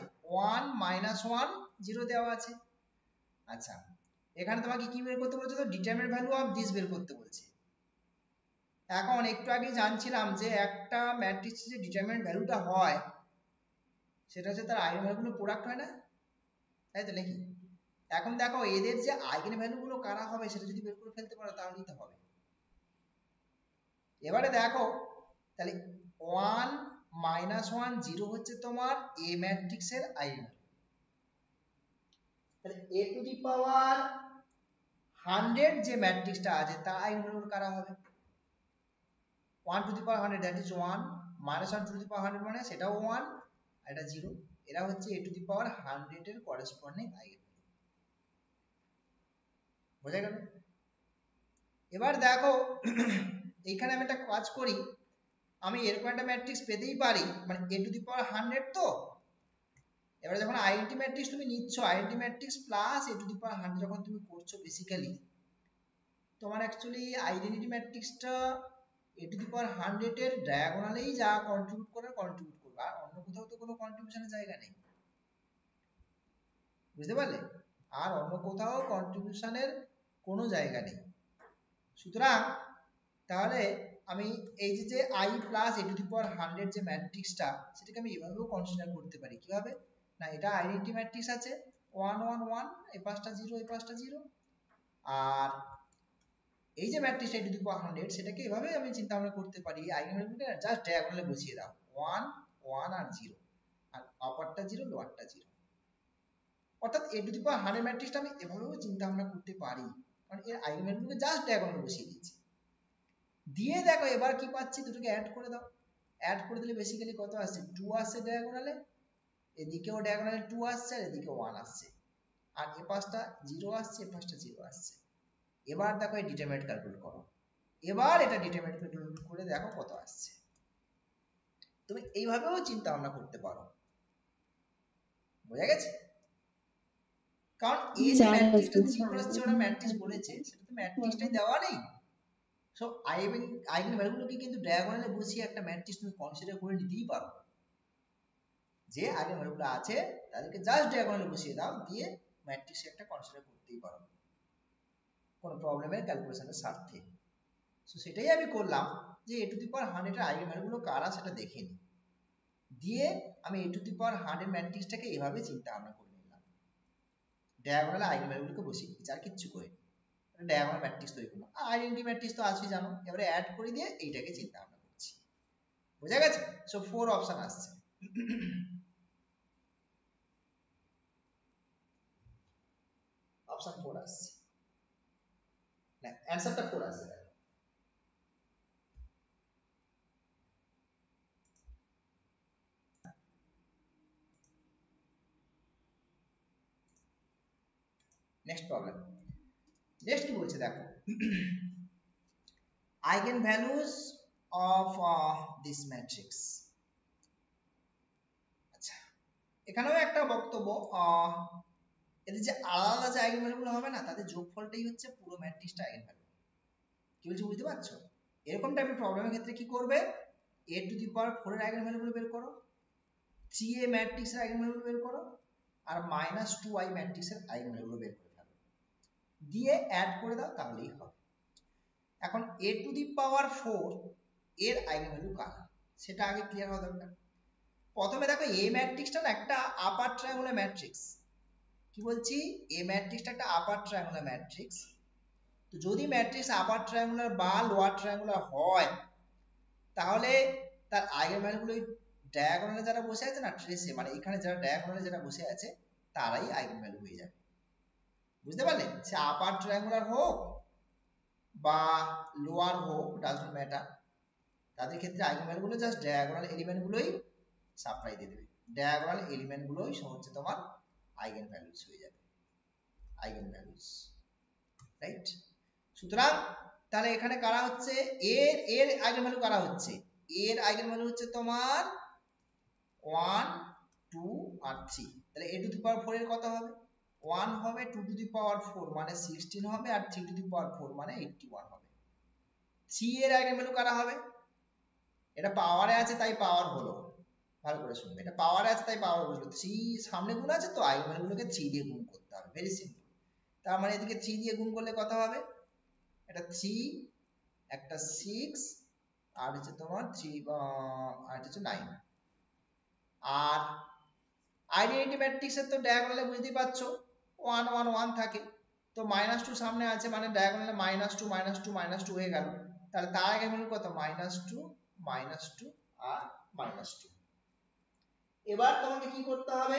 1 -1 0 দেওয়া আছে, আচ্ছা এখানে তোমাকে কি বের করতে বলছে, তো ডিটারমিনেন্ট ভ্যালু অফ দিস বের করতে বলছে। এখন একটু আগে জানছিলাম যে একটা ম্যাট্রিক্সের যে ডিটারমিনেন্ট ভ্যালুটা হয় সেটা হচ্ছে তার আইগেন ভ্যালুগুলো প্রোডাক্ট হয় না, তাই তো নাকি। এখন দেখো এদের যে আইগেন ভ্যালুগুলো কারা হবে সেটা যদি বের করে ফেলতে পারো তাহলেই তো হবে। এবারে দেখো তাহলে 1 -1 0 হচ্ছে তোমার এ ম্যাট্রিক্সের আইগেন ভ্যালু, তাহলে a টু দি পাওয়ার 100 যে ম্যাট্রিক্সটা আছে তার আইগেন ভ্যালু কারা হবে, 1 to the power 100 that is 1, -1 to the power 100 মানে সেটাও 1, আর এটা 0, এরা হচ্ছে a টু দি পাওয়ার 100 এর করেসপন্ডিং আইগেনভ্যালু। বোঝা গেল? এবার দেখো এইখানে আমি একটা কাজ করি, আমি এরকম একটা ম্যাট্রিক্স পেতেই পারি, মানে a টু দি পাওয়ার 100 তো। এবারে যখন আইডেন্টি ম্যাট্রিক্স তুমি নিচ্ছ, identity matrix plus a to the power 100 যখন তুমি করছো, বেসিক্যালি তোমার অ্যাকচুয়ালি আইডেন্টি ম্যাট্রিক্সটা a টু দি পাওয়ার 100 এর ডায়াগোনালেই যা কন্ট্রিবিউট করবে আর অন্য কোথাও তো কোনো কন্ট্রিবিউশনের জায়গা নেই। বুঝতে পারলে? আর অন্য কোথাও কন্ট্রিবিউশনের কোনো জায়গা নেই। সুতরাং তাহলে আমি এই যে i plus a to the power 100 যে ম্যাট্রিক্সটা, সেটাকে আমি এভাবেও কনসিডার করতে পারি। কিভাবে? না, এটা আইডেন্টি ম্যাট্রিক্স আছে 1 1 1, এই পাশটা 0, এই পাশটা 0, আর এই যে ম্যাট্রিক্সটা a টু দি পাওয়ার 100, সেটাকে এভাবে আমি চিন্তা ভাবনা করতে পারি, আইগেনভ্যালুকে জাস্ট ডায়াগোনালে বসিয়ে দাও, 1 1 আর 0, আর আপারটা 0 লোয়ারটা 0। অর্থাৎ a টু দি পাওয়ার 100 ম্যাট্রিক্সটা আমি এভাবেও চিন্তা ভাবনা করতে পারি, কারণ এর আইগেনভ্যালুকে জাস্ট ডায়াগোনালে বসিয়ে দিয়েছি। দিয়ে দেখো এবার কি পাচ্ছি, দুটোকে অ্যাড করে দাও। অ্যাড করে দিলে বেসিক্যালি কত আসছে, 2 আসছে ডায়াগোনালে, এদিকেও ডায়াগোনালে 2 আসছে, আর এদিকে 1 আসছে, আর এ পাশটা 0 আসছে, এ পাশটা 0 আসছে। এবার দেখো এই ডিটারমিনেন্ট ক্যালকুলেট করো, এবার এটা ডিটারমিনেন্ট ক্যালকুলেট করে দেখো কত আসছে। তুমি এইভাবেও চিন্তা ভাবনা করতে পারো। বোঝা গেছে? কারণ এই যে ম্যাট্রিক্সটা 3 + 3 ম্যাট্রিক্স বলেছে, সেটা তো ম্যাট্রিক্সটাই দেওয়া নেই। সো আইগেন ভ্যালুগুলোকে কিন্তু ডায়াগোনালে বসিয়ে একটা ম্যাট্রিক্স তুমি কনসিডার করে নিতেই পারো। যে আইগেন ভ্যালুগুলো আছে তাদেরকে জাস্ট ডায়াগোনালে বসিয়ে দাও, দিয়ে ম্যাট্রিক্সে একটা কনসিডার করতেই পারো কোনো প্রবলেমের ক্যালকুলেশনের স্বার্থে। সো সেটাই আমি করলাম, যে a টু দি পাওয়ার 100 এর আইগেন ভ্যালুগুলো কারা সেটা দেখে নিই, দিয়ে আমি a টু দি পাওয়ার 100 ম্যাট্রিক্সটাকে এইভাবে চিন্তা ভাবনা করে নিলাম, ডায়াগোনালে আইগেন ভ্যালুগুলোকে বসিয়ে দিচ্ছি, আর কিচ্ছু করিনি। ডায়াগোনাল ম্যাট্রিক্স তৈরি করলাম, আর আইডেন্টি ম্যাট্রিক্স তো আছেই জানো, এবারে অ্যাড করে দিয়ে এইটাকে চিন্তা ভাবনা করছি। বোঝা গেছে? সো 4 অপশন আসছে। অপশন 4 আসছে, না অ্যানসারটা 4 আসছে। নেক্সট প্রবলেম, নেক্সট কি বলছে দেখো, eigen values of this matrix. আচ্ছা, এখানেও একটা বক্তব্য, এদের যে আলাদা যে আইগেন ভ্যালুগুলো হবে না, তাদের যোগফলটাই হচ্ছে পুরো ম্যাট্রিক্সটা আইগেন ভ্যালু। কি বলছি বুঝতে পারছো? এরকম টাইপের প্রবলেমের ক্ষেত্রে কি করবে, a টু দি পাওয়ার 4 এর আইগেন ভ্যালুগুলো বের করো, 3a ম্যাট্রিক্সের আইগেন ভ্যালুগুলো বের করো, আর -2i ম্যাট্রিক্সের আইগেন ভ্যালুগুলো বের করে ফেলো, দিয়ে অ্যাড করে দাও, তাহলেই হবে। এখন a টু দি পাওয়ার 4 এর আইগেন ভ্যালু কারা সেটা আগে ক্লিয়ার হওয়া দরকার। প্রথমে দেখো a ম্যাট্রিক্সটা না একটা আপার ট্রায়াঙ্গুলার ম্যাট্রিক্স। কি বলছি, a ম্যাট্রিক্সটা একটা আপার ট্রায়াঙ্গুলার ম্যাট্রিক্স। তো যদি ম্যাট্রিক্স আপার ট্রায়াঙ্গুলার বা লোয়ার ট্রায়াঙ্গুলার হয়, তাহলে তার আইগেন ভ্যালুগুলো ডায়াগোনালে যারা বসে আছে না ট্রেসে, মানে এখানে যারা ডায়াগোনালে যারা বসে আছে তারাই আইগেন ভ্যালু হয়ে যাবে। বুঝতে পারলে? সে আপার ট্রায়াঙ্গুলার হোক বা লোয়ার হোক, ডাজন্ট ম্যাটার, তাদের ক্ষেত্রে আইগেন ভ্যালুগুলো জাস্ট ডায়াগোনাল এলিমেন্ট গুলোই সাপ্লাই দিয়ে দেবে, ডায়াগোনাল এলিমেন্ট গুলোই হচ্ছে তোমার আইগেন ভ্যালুস হয়ে যাবে, আইগেন ভ্যালুস, রাইট? সুতরাং তাহলে এখানে কারা হচ্ছে, এর এর আইগেন ভ্যালু কারা হচ্ছে, এর আইগেন ভ্যালু হচ্ছে তোমার 1 2 আর 3। তাহলে a টু দি পাওয়ার 4 এর কত হবে, 1 হবে, 2 টু দি পাওয়ার 4 মানে 16 হবে, আর 3 টু দি পাওয়ার 4 মানে 81 হবে। 3 এর আইগেন ভ্যালু কারা হবে, এটা পাওয়ারে আছে তাই পাওয়ার হলো, ভালো করে শুনবে, এটা পাওয়ারে আছে তাই পাওয়ার হলো, 3 সামনে গুণ আছে তো আইগেন ভ্যালুগুলোকে 3 দিয়ে গুণ করতে হবে, ভেরি সিম্পল। তার মানে এদিকে 3 দিয়ে গুণ করলে কত হবে, এটা 3, একটা 6, আর হচ্ছে তোমার 3 আর হচ্ছে 9। আর আইডেন্টি ম্যাট্রিক্সের তো ডায়াগোনালে বুঝতেই পারছো 1 1 1 থাকে, তো -2 সামনে আছে মানে ডায়াগোনালে -2 -2 -2 হয়ে গেল, তাহলে তার আগে হলো কত, -2 -2 আর -2। এবার তোমাকে কি করতে হবে,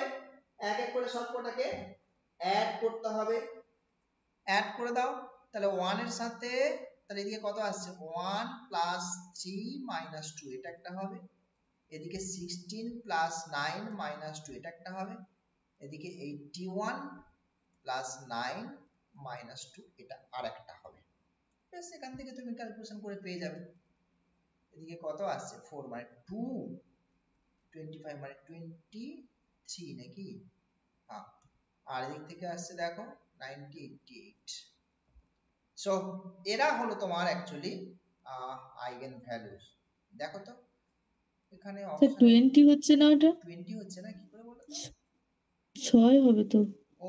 এক এক করে সবকটাকে অ্যাড করতে হবে, অ্যাড করে দাও। তাহলে 1 এর সাথে, তাহলে এদিকে কত আসছে, 1 + 3 - 2, এটা একটা হবে, এদিকে 16 প্লাস 9 মাইনাস 2 এটা একটা হবে, এদিকে 81 প্লাস 9 মাইনাস 2 এটা আর একটা হবে। ব্যাস এখান থেকে তুমি ক্যালকুলেশন করে পেয়ে যাবে। এদিকে কত আসছে 4 মানে 2, 25 মানে 23 নাকি, হ্যাঁ, আর এদিক থেকে আসছে দেখো 90, 88। সো এরা হলো তোমার অ্যাকচুয়ালি আইগেন ভ্যালুস। দেখো তো এখানে স্যার অপশনে 20 হচ্ছে না ওটা? 20 হচ্ছে না, কি করে বলো তো? 6 হবে তো। ও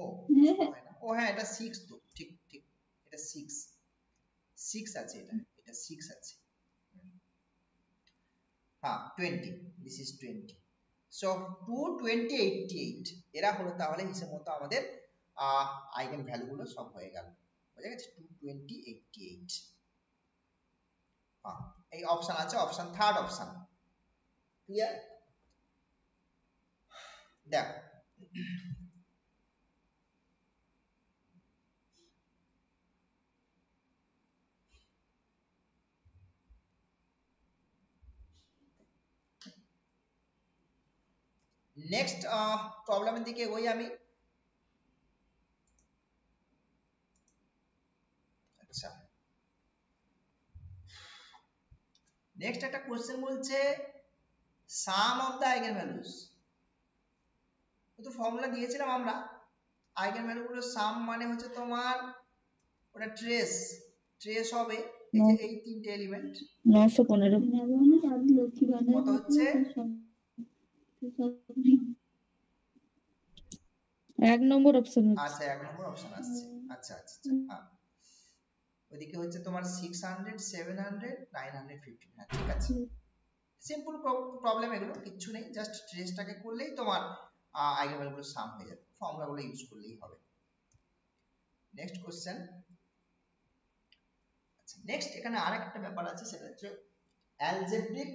হয় না, ও হ্যাঁ এটা 6 তো, ঠিক ঠিক, এটা 6 6 আছে, এটা 6 আছে, হ্যাঁ 20, দিস ইজ 20। সো 2, 20, 88 এরা হলো তাহলে হিসেব মতো আমাদের আইগেন ভ্যালু গুলো সব হয়ে গেল, বুঝা গেছে? 2, 20, 88, হ্যাঁ এই অপশন আছে, অপশন থার্ড অপশন, ক্লিয়ার? দেখো নেক্সট প্রবলেমের দিকে ওই আমি, আচ্ছা নেক্সট একটা কোশ্চেন বলছে সাম অফ দ্য আইগেন ভ্যালুস। তো ফর্মুলা দিয়েছিলাম আমরা, আইগেন ভ্যালু গুলো সাম মানে হচ্ছে তোমার ওটা ট্রেস, ট্রেস হবে এই যে এই তিনটে এলিমেন্ট 915 কত হচ্ছে, 1 নম্বর অপশন হচ্ছে। আচ্ছা 1 নম্বর অপশন আসছে, আচ্ছা আচ্ছা আচ্ছা, হ্যাঁ ওইদিকে হচ্ছে তোমার 600, 700, 915, হ্যাঁ ঠিক আছে, সিম্পল প্রবলেম, এগুলো কিচ্ছু নেই, জাস্ট ট্রেসটাকে করলেই তোমার আইগেন ভ্যালু গুলো সাম হয়ে যাবে, ফর্মুলা গুলো ইউজ করলেই হবে। নেক্সট কোশ্চেন, আচ্ছা নেক্সট এখানে আরেকটা ব্যাপার আছে, সেটা হচ্ছে অ্যালজেব্রিক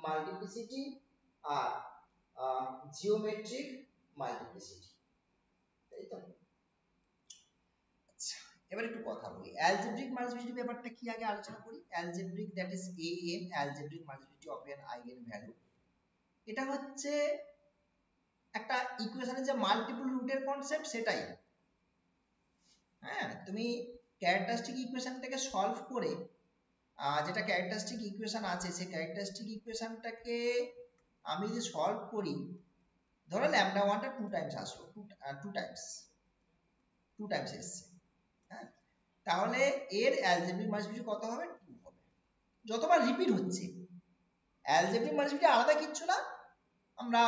মাল্টিপ্লিসিটি আর জিওমেট্রিক মাল্টিপ্লিসিটি, তাই তো? আচ্ছা এবার একটু কথা বলি অ্যালজেব্রিক মাল্টিপ্লিসিটি ব্যাপারটা কি, আগে আলোচনা করি। Algebraic that is am, algebraic multiplicity of an eigen value. এটা হচ্ছে একটা ইকুয়েশনের যে মাল্টিপল রুটের কনসেপ্ট সেটাই, হ্যাঁ তুমি ক্যারেক্টারিস্টিক ইকুয়েশনটাকে সলভ করে যেটা ক্যারেক্টারিস্টিক ইকুয়েশন আছে সেই ক্যারেক্টারিস্টিক ইকুয়েশনটাকে আমি যদি সলভ করি, ধরো ল্যামডা ওয়ানটা 2 টাইমস আসলো, 2 টাইমস, 2 টাইমস এসছে, হ্যাঁ তাহলে এর অ্যালজেব্রিক মাল্টিপ্লিসিটি কত হবে, 2 হবে, যতবার রিপিট হচ্ছে। অ্যালজেব্রিক মাল্টিপ্লিসিটি আলাদা কিচ্ছু না, আমরা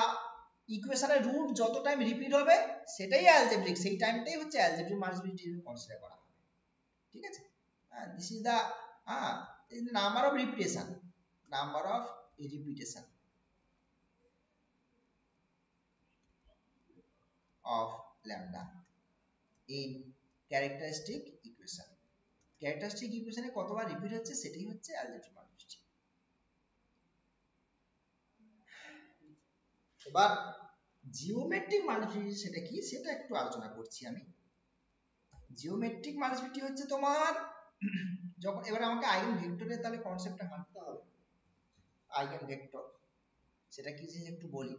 ইকুয়েশনের রুট যত টাইম রিপিট হবে সেটাই অ্যালজেব্রিক, সেই টাইমটাই হচ্ছে অ্যালজেব্রিক মাল্টিপ্লিসিটি কনসিডার করা হবে, ঠিক আছে? This is the number of repetition, number of repetition of lambda in characteristic equation, characteristic equation এ কতবার রিপিট হচ্ছে সেটাই হচ্ছে অ্যালজেব্রিক মাল্টিপ্লিসিটি। এবার জিওমেট্রিক মাল্টিপ্লিসিটি সেটা কি সেটা একটু আলোচনা করছি আমি। জিওমেট্রিক মাল্টিপ্লিসিটি হচ্ছে তোমার যখন, এবার আমাকে আইগেন ভেক্টরের তাহলে কনসেপ্টটা হাঁটতে হবে, আইগেন ভেক্টর সেটা কি জিনিস একটু বলি।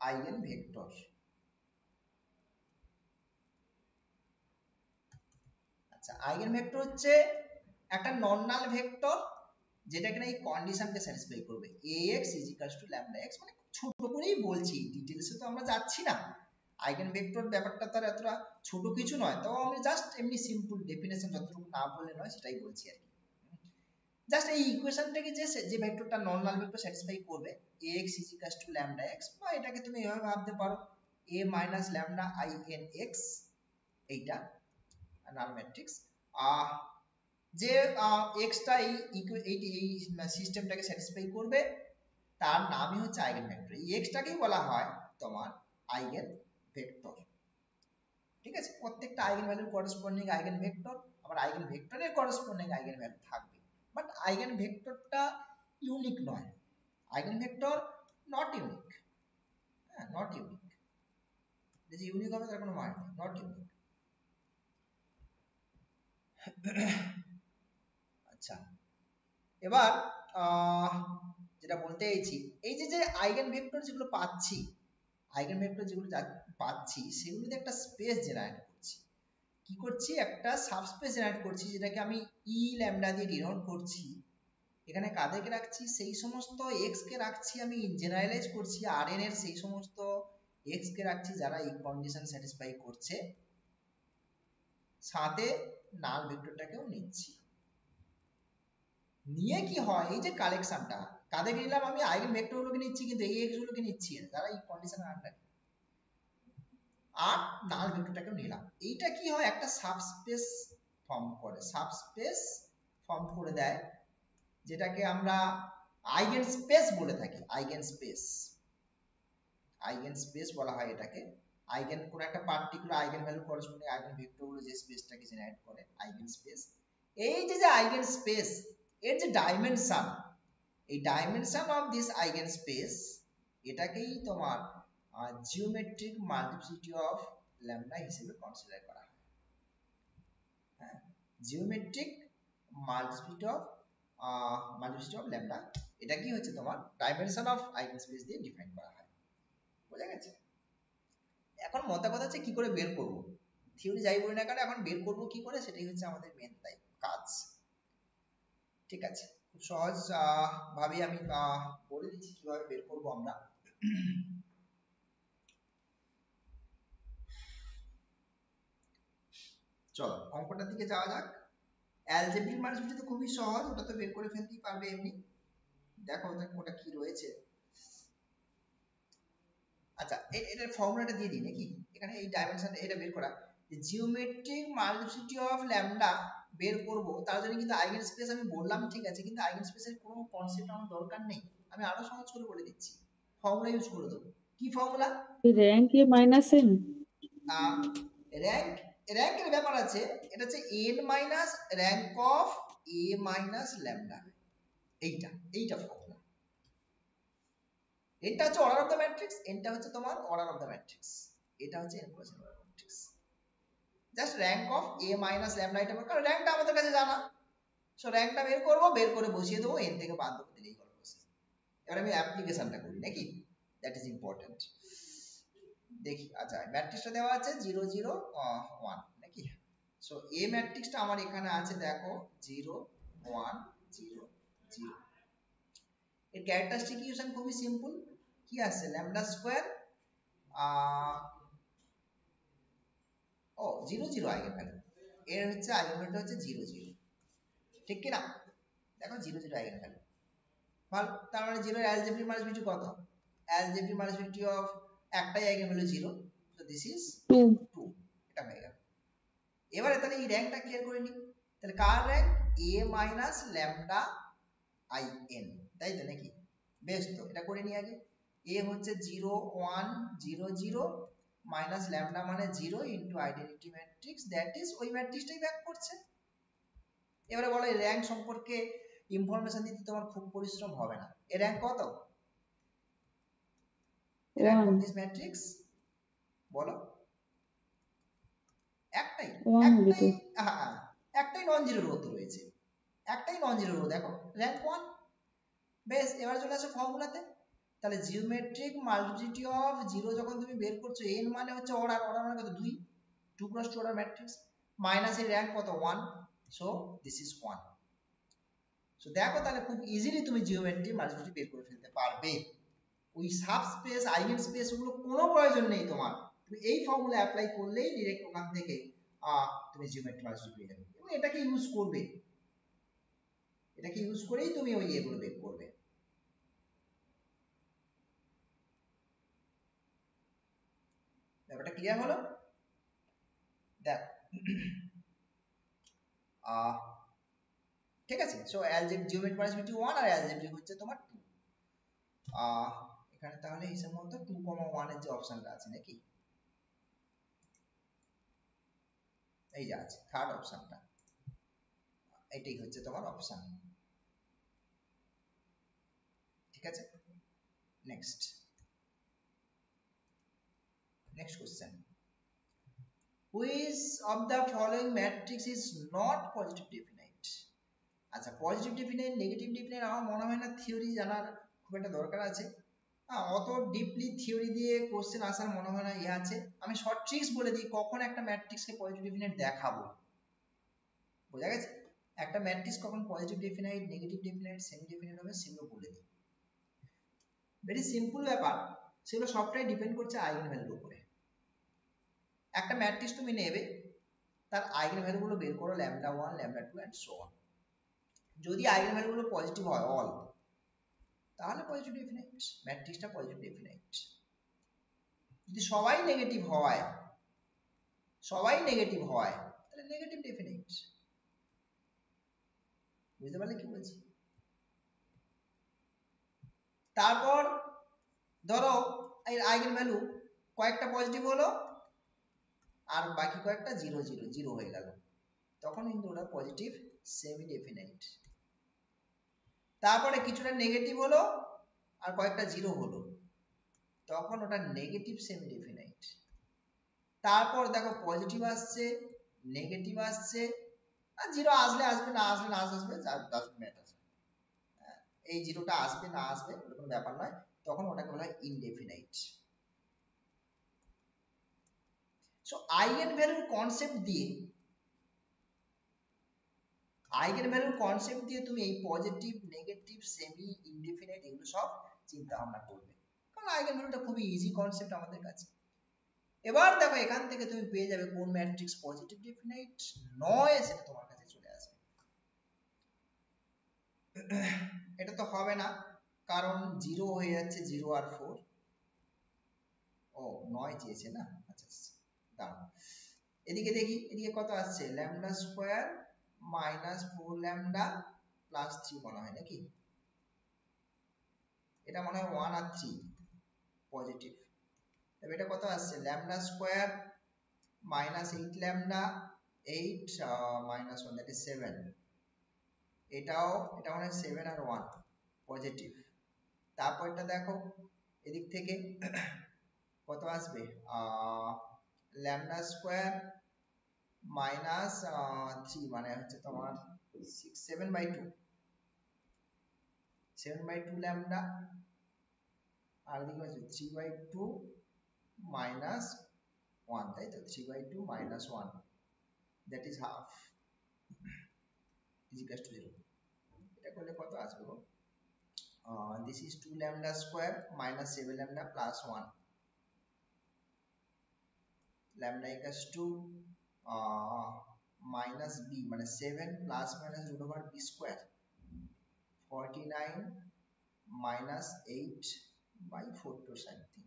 আইগেন ভেক্টর, আচ্ছা আইগেন ভেক্টর হচ্ছে একটা নন নাল ভেক্টর যেটা কিনা এই কন্ডিশনকে স্যাটিসফাই করবে, ax λx, মানে ছোট করেই বলছি, ডিটেইলসে তো আমরা যাচ্ছি না, আইগেন ভেক্টর ব্যাপারটা তার এতটা ছোট কিছু নয়, তো আমি জাস্ট এমনি সিম্পল ডেফিনেশন যতটুকু না বললে নয় সেটাই বলছি আর কি। জাস্ট এই ইকুয়েশনটাকে যে ভেক্টরটা নন নাল ভেক্টর স্যাটিসফাই করবে, ax λx, বা এটাকে তুমি এভাবে ভাবতে পারো a λ I n x, এইটা নাল ম্যাট্রিক্স, যে এক্সটা এই সিস্টেমটাকে স্যাটিসফাই করবে তার নামই হচ্ছে আইগেন ভেক্টর। এই এক্সটাকেই বলা হয় তোমার আইগেন ভেক্টর, ঠিক আছে? প্রত্যেকটা আইগেন ভ্যালুর করেসপন্ডিং আইগেন ভেক্টর, আবার আইগেন ভেক্টরের করেসপন্ডিং আইগেন ভ্যালু থাকবে, বাট আইগেন ভেক্টরটা ইউনিক নয়, আইগেন ভেক্টর নট ইউনিক, হ্যাঁ নট ইউনিক, যে ইউনিক হবে তার কোনো মানে নেই, নট ইউনিক। আচ্ছা এবার যেটা যেটা বলতে চাইছি, এই যে যে আইগেন ভেক্টর যেগুলো পাচ্ছি, আইগেন ভেক্টর যেগুলো পাচ্ছি সেগুলোতে একটা স্পেস জেনারেট করছি। কি করছি? একটা সাবস্পেস জেনারেট করছি, যেটাকে আমি ই ল্যামডা দিয়ে ডিনোট করছি। এখানে কাদেরকে রাখছি? সেই সমস্ত এক্স কে রাখছি, আমি জেনারেলাইজ করছি আর এন এর সেই সমস্ত এক্স কে রাখছি যারা এই কন্ডিশন স্যাটিসফাই করছে, সাথে নাল ভেক্টরটাকেও নিচ্ছি। নিয়ে কি হয়, এই যে কালেকশনটা কাদেরকে নিলাম? আমি আইগেন ভেক্টর গুলোকে নিচ্ছি, কিন্তু এই এক্স গুলোকে নিচ্ছি যারা এই কন্ডিশনের আন্ডারে, আর নাল ভেক্টরটাকেও নিলাম। এইটা কি হয়? একটা সাবস্পেস ফর্ম করে, সাবস্পেস ফর্ম করে দেয়, যেটাকে আমরা আইগেন স্পেস বলে থাকি। আইগেন স্পেস, আইগেন স্পেস বলা হয় এটাকে। আইগেন কোন একটা particular eigen value corresponding eigen vector গুলো যে স্পেসটাকে জেনারেট করে, আইগেন স্পেস। এই যে যে আইগেন স্পেস, এর যে ডাইমেনশন, এই dimension of this eigen space, এটাকেই তোমার জিওমেট্রিক মাল্টিপ্লিসিটি অফ ল্যামডা হিসেবে কনসিডার করা হয়। হ্যাঁ, জিওমেট্রিক মাল্টিপ্লিসিটি অফ ল্যামডা, এটা কি হচ্ছে তোমার ডাইমেনশন অফ আইগেন স্পেস দিয়ে ডিফাইন করা হয়। বোঝা গেছে? এখন মোদ্দা কথা হচ্ছে কি করে বের করব, থিওরি যাই বলি না কেন এখন বের করব কি করে, সেটাই হচ্ছে আমাদের মেন কাজ। ঠিক আছে, খুব সহজ ভাবে আমি বলে দিচ্ছি কিভাবে বের করব আমরা। চলো অঙ্কটার দিকে যাওয়া যাক। অ্যালজেব্রিক মাল্টিপ্লিসিটি তো খুবই সহজ, ওটা তো বের করে ফেলতেই পারবে এমনি। দেখো ওটা কি রয়েছে। আচ্ছা, এটার ফর্মুলাটা দিয়ে দিই নাকি? এখানে এই ডাইমেনশন এটা বের করা, যে জিওমেট্রিক মাল্টিপ্লিসিটি অফ ল্যামডা বের করব, তার জন্য কিন্তু আইগেন স্পেস আমি বললাম ঠিক আছে, কিন্তু আইগেন স্পেসের কোনো কনসেপ্ট আমার দরকার নেই, আমি আরো সহজ করে বলে দিচ্ছি, ফর্মুলা ইউজ করে দেবো। কি ফর্মুলা? র্যাঙ্ক এ মাইনাস এন। র্যাঙ্ক, র্যাঙ্কের ব্যাপার আছে, এটা হচ্ছে n minus rank of a minus lambda. এইটা ফর্মুলা। এটা হচ্ছে অর্ডার অফ দ্য ম্যাট্রিক্স, এটা হচ্ছে তোমার অর্ডার অফ দ্য ম্যাট্রিক্স, এটা হচ্ছে n cross n order of matrix. Just rank of a minus lambda, এটা কারণ র্যাঙ্কটা আমাদের কাছে জানা, সো র্যাঙ্কটা বের করব, বের করে বসিয়ে দেবো, n থেকে বাদ দেবো, দিলেই হলো। এবার আমি অ্যাপ্লিকেশনটা করি নাকি, দ্যাট ইজ ইম্পর্টেন্ট। দেখি, আচ্ছা ম্যাট্রিক্সটা দেওয়া আছে 0 0 1 নাকি? সো এ ম্যাট্রিক্সটা আমার এখানে আছে, দেখো 0 1 0 0। এর ক্যারেক্টারিস্টিক ইকুয়েশন খুবই সিম্পল, কি আছে? ল্যামডা স্কয়ার ও 0 0 আইগেন ভ্যালু, এর হচ্ছে আইগেন ভ্যালু হচ্ছে 0 0, ঠিক কি না? দেখো 0 0 আইগেন ভ্যালু, ভালো। তার মানে 0 এর অ্যালজেব্রিক মাল্টিপ্লিসিটি কত? অ্যালজেব্রিক মাল্টিপ্লিসিটি অফ একটাই eigen value 0, so this is 2, এটা হয়ে গেল। এবারে তাহলে এই র্যাঙ্কটা ক্লিয়ার করে নিই, তাহলে কার rank? a minus lambda I n, তাই তো নাকি? বেশ, তো এটা করে নিই আগে। a হচ্ছে 0 1 0 0 মাইনাস ল্যামডা মানে 0 into identity matrix, that is ওই ম্যাট্রিক্সটাই ব্যাক করছে। এবারে বলো এই র্যাঙ্ক সম্পর্কে ইনফরমেশন দিতে তোমার খুব পরিশ্রম হবে না। এর র্যাঙ্ক কত? র্যাঙ্ক অফ দিস ম্যাট্রিক্স বলো। একটাই, একটাই নন জিরো রো তো রয়েছে, একটাই নন জিরো রো, দেখো র্যাঙ্ক 1। বেশ, এবার চলে আসো ফর্মুলাতে। তাহলে জিওমেট্রিক মাল্টিপ্লিসিটি অফ 0 যখন তুমি বের করছো, n মানে হচ্ছে অর্ডার, অর্ডার মানে কত? 2, 2 ক্রস 2 অর্ডার ম্যাট্রিক্স, মাইনাস এর র্যাঙ্ক কত? 1, সো দিস ইজ 1। সো দেখো তাহলে খুব ইজিলি তুমি জিওমেট্রিক মাল্টিপ্লিসিটি বের করে ফেলতে পারবে। ওই সাবস্পেস আইগেন স্পেস ওগুলো কোনো প্রয়োজন নেই তোমার, তুমি এই ফর্মুলা অ্যাপ্লাই করলেই ডাইরেক্ট ওখান থেকে তুমি জিওমেট্রিক মাল্টিপ্লিসিটি পেয়ে যাবে, এবং এটাকে ইউজ করবে, এটাকে ইউজ করেই তুমি ওই এগুলো বের করবে। ব্যাপারটা ক্লিয়ার হলো? দেখ ঠিক আছে, সো অ্যালজেব্রিক জিওমেট্রিক মাল্টিপ্লিসিটি 1 আর অ্যালজেব্রিক হচ্ছে তোমার 2। এখানে তাহলে হিসাব মতো 2, 1 এর যে অপশনটা আছে নাকি, এই যে আছে থার্ড অপশনটা, এটাই হচ্ছে তোমার অপশন। ঠিক আছে, next question, which of the following matrix is not positive definite? আচ্ছা, পজিটিভ ডিফিনাইট নেগেটিভ ডিফিনাইট আমার মনে হয় না থিওরি জানার খুব একটা দরকার আছে। অত ডিপলি থিওরি দিয়ে কোশ্চেন আসার মনে হয় না আছে। আমি শর্ট ট্রিক্স বলে দিই কখন একটা ম্যাট্রিক্সকে পজিটিভ ডেফিনাইট দেখাবো। বোঝা গেছে? একটা ম্যাট্রিক্স কখন positive definite, negative definite, semi definite হবে সেগুলো বলে দিই। ভেরি সিম্পল ব্যাপার, সেগুলো সবটাই ডিপেন্ড করছে আইগেন ভ্যালুর উপরে। একটা ম্যাট্রিক্স তুমি নেবে, তার আইগেন ভ্যালুগুলো বের করো, λ1, λ2 এন্ড সো অন। যদি আইগেন ভ্যালুগুলো পজিটিভ হয় অল, তাহলে পজিটিভ ডেফিনাইট, ম্যাট্রিক্সটা পজিটিভ ডেফিনাইট। যদি সবাই নেগেটিভ হয়, তাহলে নেগেটিভ ডেফিনাইট। বুঝতে পারলে কি বলছি? তারপর ধরো এই আইগেন ভ্যালু কয়েকটা পজিটিভ হলো আর বাকি কয়েকটা 0 0 0 হয়ে গেল, তখন কিন্তু ওটা পজিটিভ সেমি ডেফিনাইট। তারপরে কিছুটা নেগেটিভ হলো আর কয়েকটা 0 হলো, তখন ওটা নেগেটিভ সেমি ডেফিনাইট। তারপর দেখো পজিটিভ আসছে, নেগেটিভ আসছে, আর 0 আসলে আসবে, না আসলে না আসবে, ডাজন্ট ম্যাটার। এই 0টা আসবে না আসবে কোনো ব্যাপার নয়, তখন ওটাকে বলা হয় ইনডেফিনাইট। সো আইগেন ভ্যালুর কনসেপ্ট দিয়ে তুমি এই পজিটিভ, নেগেটিভ, সেমি, ইনডেফিনাইট এগুলো সব চিন্তা ভাবনা করবে, কারণ আইগেন ভ্যালুটা খুবই ইজি কনসেপ্ট আমাদের কাছে। এবার দেখো এখান থেকে তুমি পেয়ে যাবে কোন ম্যাট্রিক্স পজিটিভ ডেফিনাইট নয়, সেটা তোমার কাছে চলে আসবে। এটা তো হবে না, কারণ 0 হয়ে যাচ্ছে, 0 আর 4। ও 9 চেয়েছে না, আচ্ছা দাঁড়াও, এদিকে দেখি, এদিকে কত আসছে, lambda square minus 4 lambda plus 3 মনে হয় নাকি, এটা মনে হয় 1 আর 3 পজিটিভ। তবে এটা কত আসছে, lambda square minus 8 lambda 8 minus 1 that is 7। এটা মনে হয় 7 আর 1 পজিটিভ। তারপরটা দেখো এদিক থেকে কত আসবে, ল্যামডা স্কোয়ার মাইনাস 3 মানে হচ্ছে তোমার 7/2 ল্যামডা, আর এদিকে হচ্ছে 3/2 মাইনাস 1, তাই তো, 3/2 minus 1 that is half is equal to 0। এটা করলে কত আসবে গো, this is 2 lambda square minus 7 lambda plus 1, lambda equals to minus b মানে 7 plus minus root over b square 49 minus 8 by 4 to something।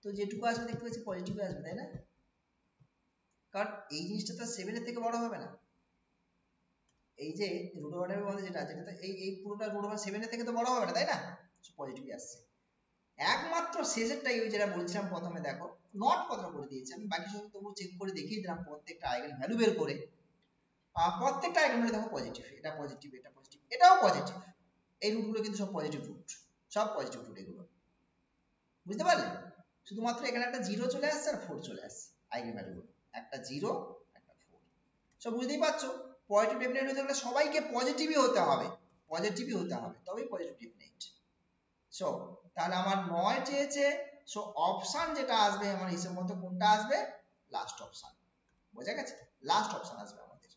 তো যেটুকু আসবে দেখতে পাচ্ছি পজিটিভ আসবে, তাই না? কারণ এই জিনিসটা তো 7 এর থেকে বড় হবে না, এই যে রুট ওভার এর মধ্যে যেটা আছে এটা তো এই পুরোটা রুট ওভার 7 এর থেকে তো বড় হবে না, তাই না? পজিটিভই আসছে। একমাত্র শেষেরটাই ওই যেটা বলছিলাম প্রথমে, দেখো নট কথা করে দিয়েছি আমি, বাকি সব তবু চেক করে দেখিয়ে দিলাম প্রত্যেকটা আইগেন ভ্যালু বের করে। প্রত্যেকটা আইগেন ভ্যালু দেখো পজিটিভ, এটা পজিটিভ, এটা পজিটিভ, এটাও পজিটিভ। এই রুটগুলো কিন্তু সব পজিটিভ রুট, সব পজিটিভ রুট এগুলো, বুঝতে পারলে? শুধুমাত্র এখানে একটা 0 চলে আসছে আর 4 চলে আসছে আইগেন ভ্যালুগুলো, একটা 0 একটা 4। সব বুঝতেই পারছো, পজিটিভ ডেফিনাইট হতে গেলে সবাইকে পজিটিভই হতে হবে, তবেই পজিটিভ ডেফিনাইট। সো তাহলে আমার 9 চেয়েছে, সো অপশন যেটা আসবে আমার হিসেব মতো কোনটা আসবে, লাস্ট অপশন। বোঝা গেছে? লাস্ট অপশন আসবে আমাদের।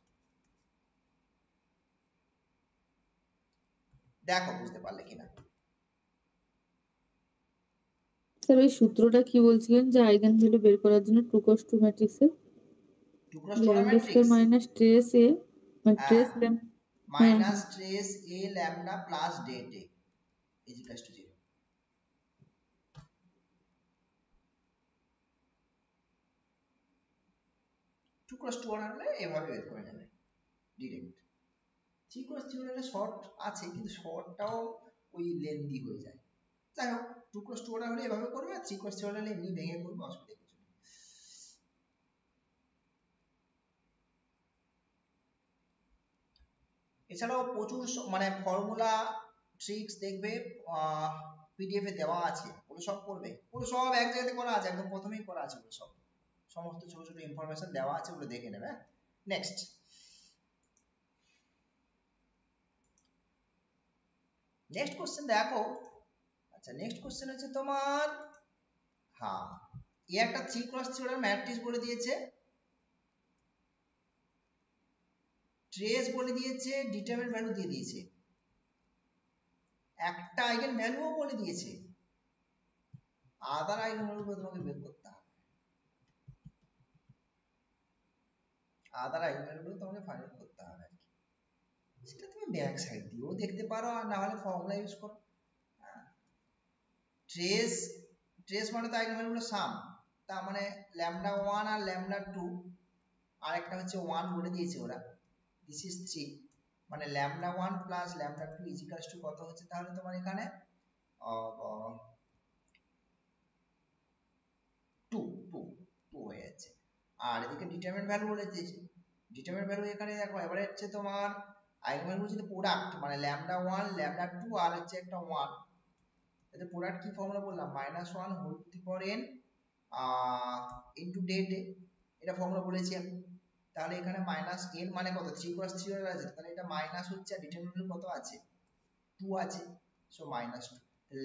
দেখো বুঝতে পারলে কিনা। স্যার ওই সূত্রটা কি বলছিলেন যে আইগেন ভ্যালু বের করার জন্য 2 cos 2 ম্যাট্রিক্সের 2 cross 2 lambda square matrix minus trace A মানে trace lambda minus trace A lambda plus det A is equal to 0। 2 cross 2 হলে এভাবে বের করে নেবে ডিরেক্ট। 3 ক্রস 3 হলে শর্ট আছে, কিন্তু শর্টটাও ওই লেন্দি হয়ে যায়। যাই হোক 2 ক্রস 2 হলে এভাবে করবে, আর 3 ক্রস 3 হলে এমনি ভেঙে করবে, অসুবিধা কিছু নেই। এছাড়াও প্রচুর মানে ফর্মুলা ট্রিক্স দেখবে পিডিএফ এ দেওয়া আছে, ওগুলো সব করবে, ওগুলো সব এক জায়গাতে করা আছে, একদম প্রথমেই করা আছে, ওগুলো সব সমস্ত ছোট ছোট ইনফরমেশন দেওয়া আছে, ওগুলো দেখে নেবে। নেক্সট কোশ্চেন দেখো, আচ্ছা নেক্সট কোশ্চেন হচ্ছে তোমার, হ্যাঁ এ একটা 3x3 অর্ডার ম্যাট্রিক্স বলে দিয়েছে, ট্রেস বলে দিয়েছে, ডিটারমিনেন্ট ভ্যালু দিয়ে দিয়েছে, একটা আইগেন ভ্যালুও বলে দিয়েছে, আদার আইগেন ভ্যালু তোমাকে বের করতে হবে, আদার আইগেন ভ্যালু তোমাকে ফাইন্ড করতে হবে আর কি। সেটা তুমি ব্যাক সাইড দিয়েও দেখতে পারো আর না হলে ফর্মুলা ইউজ করো। ট্রেস ট্রেস মানে তো আইগেন ভ্যালুগুলো সাম, তার মানে λ1 আর λ2 আর একটা হচ্ছে 1 বলে দিয়েছে ওরা, দিস ইজ 3, মানে λ1 প্লাস λ2 ইজিক্যালস টু কত হচ্ছে তাহলে তোমার এখানে 2 2 2 হয়ে যাচ্ছে। আর এদিকে ডিটারমিনেন্ট ভ্যালু বলে দিয়েছে, ডিটারমিনেন্ট ভ্যালু এখানে দেখো এবারে হচ্ছে তোমার আইগেন ভ্যালু হচ্ছে প্রোডাক্ট, মানে λ1 λ2 আর হচ্ছে একটা 1, এতে প্রোডাক্ট কি ফর্মুলা বললাম -1 whole to the power n into ডেটে, এটা ফর্মুলা বলেছি আমি। তাহলে এখানে মাইনাস n মানে কত 3x3 আছে, তাহলে এটা মাইনাস হচ্ছে আর ডিটারমিনেন্ট কত আছে 2 আছে, সো -2,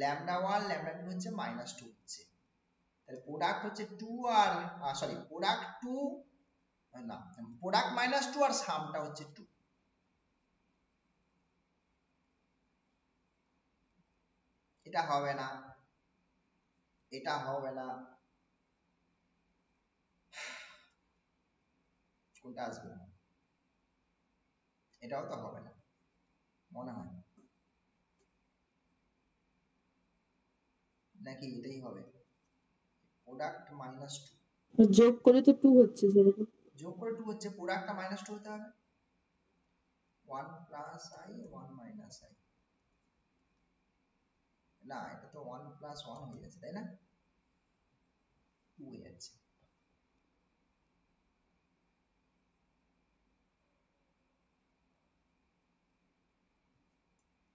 λ1 λ2 হচ্ছে -2 হচ্ছে, তাহলে প্রোডাক্ট হচ্ছে 2 আর সরি প্রোডাক্ট 2 না প্রোডাক্ট -2 আর সামটা হচ্ছে 2, এটা হবে না, এটা হবে না, কোনটা আসবে, এটাও তো হবে না মনে হয়, নাকি এটাই হবে প্রোডাক্ট -2, যোগ করে তো 2 হচ্ছে সেরকম। যোগ করে 2 হচ্ছে, প্রোডাক্টটা -2 হতে হবে, 1 প্লাস i 1 মাইনাস i, না এটা তো 1 প্লাস 1 হয়ে যাচ্ছে তাই না, 2 হয়ে যাচ্ছে।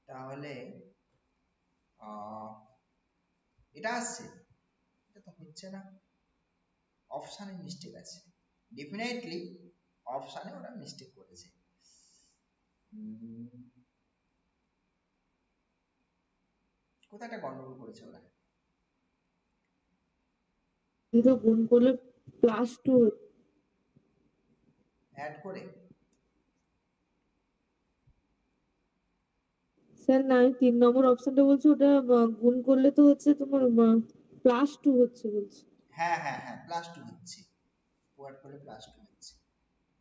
তাহলে এটা আসছে, এটা তো হচ্ছে না, অপশানে মিস্টেক আছে, ডেফিনেটলি অপশানে ওরা মিস্টেক করেছে। কোথায় একটা গন্ডগোল করেছে ওরা, দুটো গুণ করলে +2 অ্যাড করে, স্যার না আমি 3 নম্বর অপশনটা বলছি, ওটা গুণ করলে তো হচ্ছে তোমার +2 হচ্ছে বলছি। হ্যাঁ হ্যাঁ হ্যাঁ +2 হচ্ছে, অ্যাড করলে +2 হচ্ছে,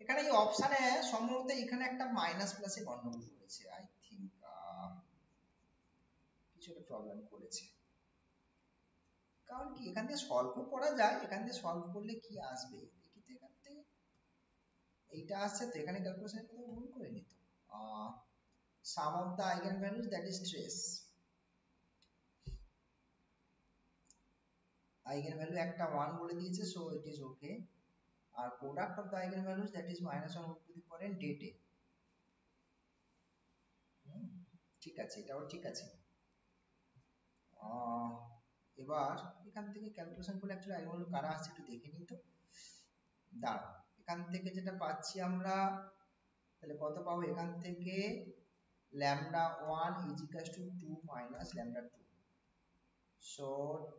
এখানে এই অপশানে সম্ভবত এখানে একটা মাইনাস প্লাসে গন্ডগোল করেছে, আই থিঙ্ক কিছু একটা প্রবলেম করেছে, কারণ কি এখান থেকে সলভ করা যায়, এখান থেকে সলভ করলে কি আসবে দেখি তো, এখান থেকে এইটা আসছে তো, এখানে ক্যালকুলেশন কোথাও ভুল করে নিত, sum of the eigen values that is trace, eigen value একটা 1 বলে দিয়েছে, সো ইট ইজ ওকে, আর product of the eigen values that is -1 whole to the power n ডেটে, ঠিক আছে এটাও ঠিক আছে। এবার এখান থেকে ক্যালকুলেশন করলে অ্যাকচুয়ালি আইগেন ভ্যালু কারা আসছে একটু দেখে নিই তো, দাঁড়াও এখান থেকে যেটা পাচ্ছি আমরা, তাহলে কত পাবো এখান থেকে λ1 is equals to 2 minus λ2, so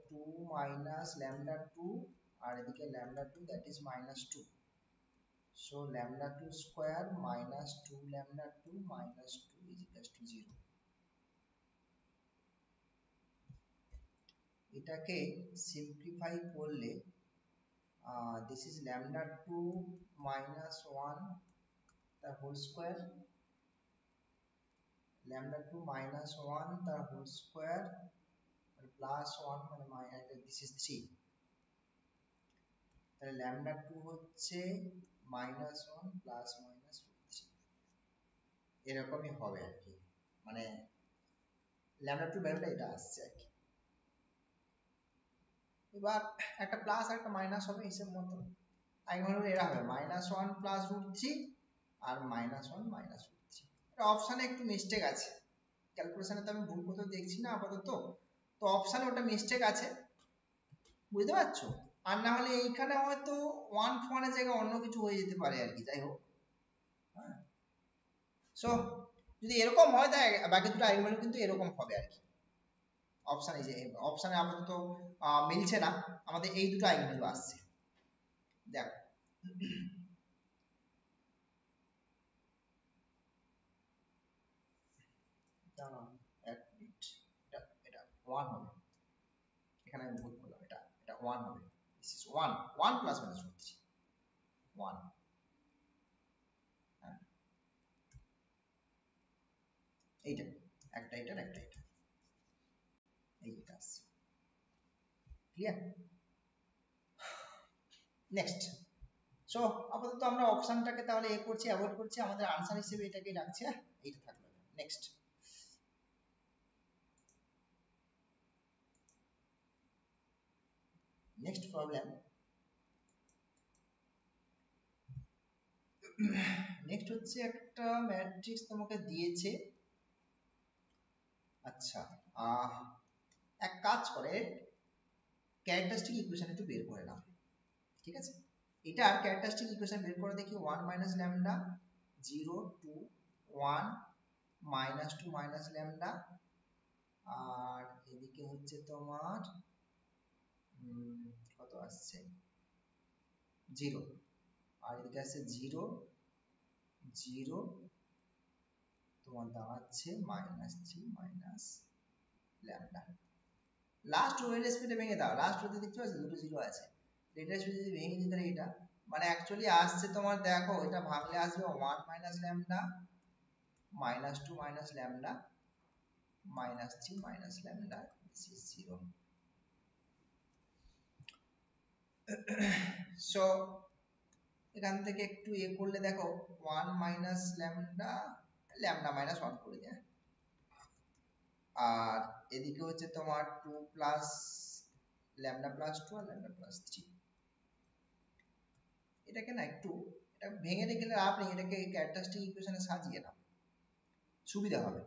2 minus λ2 আর এদিকে λ2 that is -2, so λ2 square minus 2 λ2 minus 2 is equals to 0, এটাকে সিম্পলিফাই করলে this is λ2 minus 1 the whole square, λ2 minus 1 the whole square plus 1 মানে minus, this is 3, তাহলে λ2 হচ্ছে -1 প্লাস মাইনাস 3, এরকমই হবে আর কি, মানে λ2 ভ্যালুটা এটা আসছে আর কি। এবার একটা প্লাস আর একটা মাইনাস হবে হিসেব মতো, আইগেন ভ্যালু এরা হবে -1 প্লাস √3 আর -1 মাইনাস √3, এটা অপশনে একটু মিস্টেক আছে, ক্যালকুলেশনে তো আমি ভুল কোথাও দেখছি না আপাতত, তো অপশনে ওটা মিস্টেক আছে, বুঝতে পারছো, আর না হলে এইখানে হয়তো 1 ফোনের জায়গায় অন্য কিছু হয়ে যেতে পারে আর কি, যাই হোক, হ্যাঁ সো যদি এরকম হয় তাহলে বাকি দুটো আইগেন ভ্যালু কিন্তু এরকম হবে আর কি, অপশন এই যে অপশনে আপাতত মিলছে না, আমাদের এই দুটো আইগেনভ্যালু আসছে। দেখো দাঁড়াও এক মিনিট, এটা এটা 1 হবে, এখানে আমি ভুল করলাম, এটা এটা 1 হবে, দিস ইজ 1 1 প্লাস মাইনাস √3 1, হ্যাঁ এইটা একটা, এটার একটা, এটা এইটা আসছে। ক্লিয়ার? নেক্সট, সো আপাতত আমরা অপশনটাকে তাহলে এ করছি, অ্যাভয়েড করছি, আমাদের আনসার হিসেবে এটাকে রাখছি। হ্যাঁ এইটা থাকলো। নেক্সট, নেক্সট প্রবলেম, নেক্সট হচ্ছে একটা ম্যাট্রিক্স তোমাকে দিয়েছে। আচ্ছা এক কাজ করে ক্যারেক্টারিস্টিক ইকুয়েশন একটু বের করে নাও, ঠিক আছে? এটার ক্যারেক্টারিস্টিক ইকুয়েশন বের করে দেখি 1 minus lambda 0 2 1 minus 2 minus lambda, আর এদিকে হচ্ছে তোমার কত আসছে 0, আর এদিকে আসছে 0 0, তোমার দাঁড়াচ্ছে minus 3 minus lambda. Last row এর স্পিডে ভেঙে দাও, লাস্ট রোতে দেখতে পাচ্ছ দুটো 0 আছে, এটা স্পিডে যদি ভেঙে দিই তাহলে এটা মানে অ্যাকচুয়ালি আসছে তোমার, দেখো এটা ভাঙলে আসবে 1 minus lambda minus 2 minus lambda minus 3 minus lambda, this is 0। So এখান থেকে একটু এ করলে দেখো 1 মাইনাস ল্যামডা, ল্যামডা মাইনাস 1 করে দেয়, আর এদিকে হচ্ছে তোমার 2 প্লাস ল্যামডা প্লাস 2 আর ল্যামডা প্লাস 3। এটাকে না একটু এটা ভেঙে রেখে লাভ নেই, এটাকে ক্যারেক্টারিস্টিক ইকুয়েশনে সাজিয়ে নাও, সুবিধা হবে।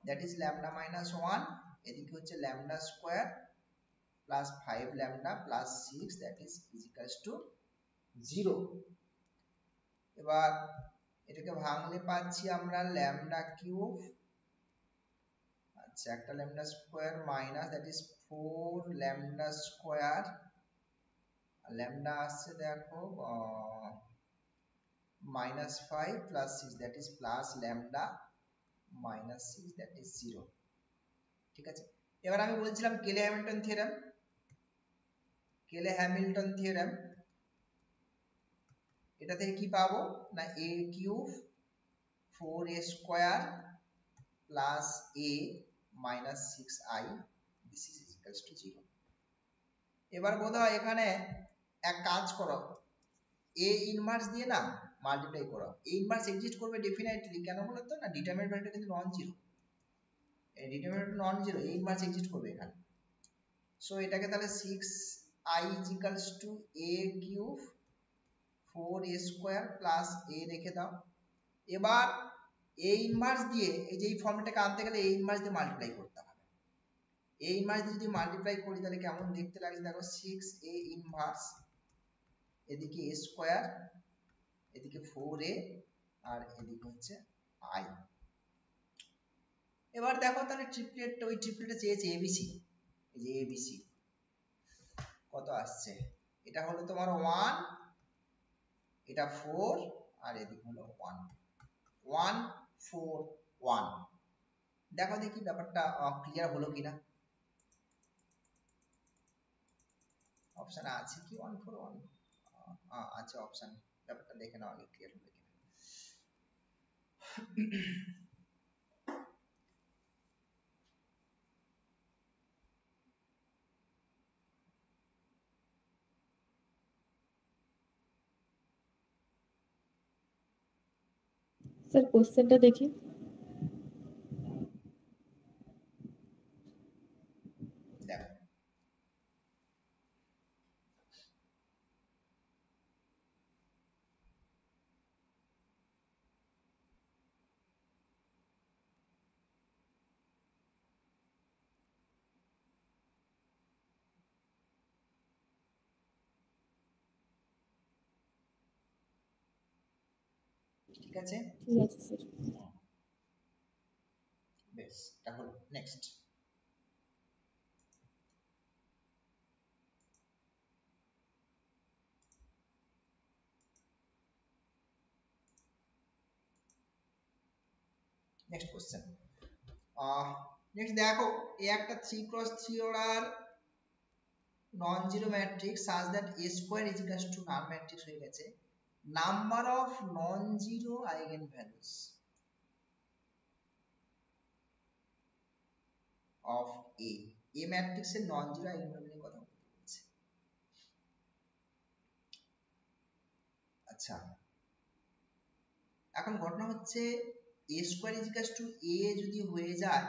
দ্যাট ইজ ল্যামডা মাইনাস 1, এদিকে হচ্ছে lambda square plus 5 lambda plus 6, that is equals two 0। এবার এটাকে ভাঙলে পাচ্ছি আমরা ল্যামডা কিউব, আচ্ছা একটা lambda square minus that is 4 lambda square, lambda আসছে দেখো minus 5 plus 6 that is plus lambda minus 6 that is 0। ঠিক আছে, এবার আমি বলছিলাম কেলে হ্যামিল্টন থিওরেম, কেলে হ্যামিল্টন থিওরেম, এটা থেকে কি পাবো না a cube 4a square plus a minus 6i, this is equals to 0। এবার বোধহয় এখানে এক কাজ করো, a ইনভার্স দিয়ে না মাল্টিপ্লাই করো, a ইনভার্স এক্সিস্ট করবে ডেফিনেটলি, কেন বলো তো না ডিটারমিনেন্ট ভ্যালুটা কিন্তু নন জিরো, এই determinant non zero, a inverse exist করবে এখানে। সো এটাকে তাহলে 6i is equals to a cube 4a square plus a রেখে দাও। এবার a ইনভার্স দিয়ে এই যে এই ফর্মটাকে আনতে গেলে a ইনভার্স দিয়ে মাল্টিপ্লাই করতে হবে, a ইনভার্স দিয়ে যদি মাল্টিপ্লাই করি তাহলে কেমন দেখতে লাগছে দেখো 6a ইনভার্স, এদিকে a স্কয়ার, এদিকে 4a, আর এদিকে হচ্ছে i। এবার দেখো তাহলে ট্রিপলেট, ওই ট্রিপলেটে চেয়েছে এবিসি, এই যে এবিসি কত আসছে, এটা হলো তোমার 1, এটা 4, আর এদিকে হলো 1 1 4 1। দেখো দেখি ব্যাপারটা ক্লিয়ার হলো কিনা, অপশন আছে কি 1 4 1, আচ্ছা অপশন, ব্যাপারটা দেখে নাও আগে ক্লিয়ার হলো কিনা। স্যার কোশ্চেনটা দেখি। দেখো ঠিক আছে, ঠিক আছে স্যার। বেশ তাহলে নেক্সট, নেক্সট কোশ্চেন। নেক্সট দেখো, এই একটা 3x3 ওরার non zero matrix such that a square is equal to null matrix হয়ে গেছে, number of non zero eigen values of A ম্যাট্রিক্সের নন জিরো আইগেন ভ্যালু কথা বলছে। আচ্ছা, এখন ঘটনা হচ্ছে a square is equal to a যদি হয়ে যায়,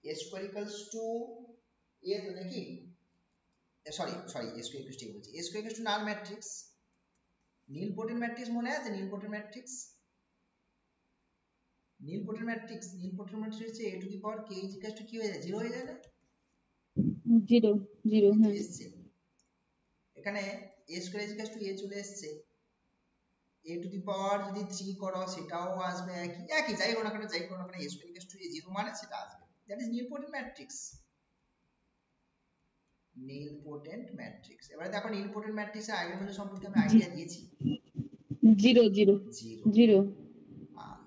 a square equals to a তো নাকি, sorry sorry a square equals to a বলছি, a square equals to null matrix, nilpotent matrix মনে আছে? নীলপটের ম্যাট্রিক্স, নীলপটের ম্যাট্রিক্স হচ্ছে a to the power k is equal to কি হয়ে যায়, 0 হয়ে যায় না? 0 0 হ্যাঁ এসছে এখানে a square is equal to a চলে এসছে, a টু দি পাওয়ার যদি 3 করো সেটাও আসবে একই একই, যাই হোক না কেন যাই হোক না কেন a square equal to a 0 মানে সেটা আসবে, দ্যাট ইজ নীলপটেন্ট ম্যাট্রিক্স। নীলপটেন্ট ম্যাট্রিক্স, এবারে দেখো নীলপটেন্ট ম্যাট্রিক্সের আইগেনভ্যালু সম্পর্কে আমি আইডিয়া দিয়েছি, 0 0 0। 0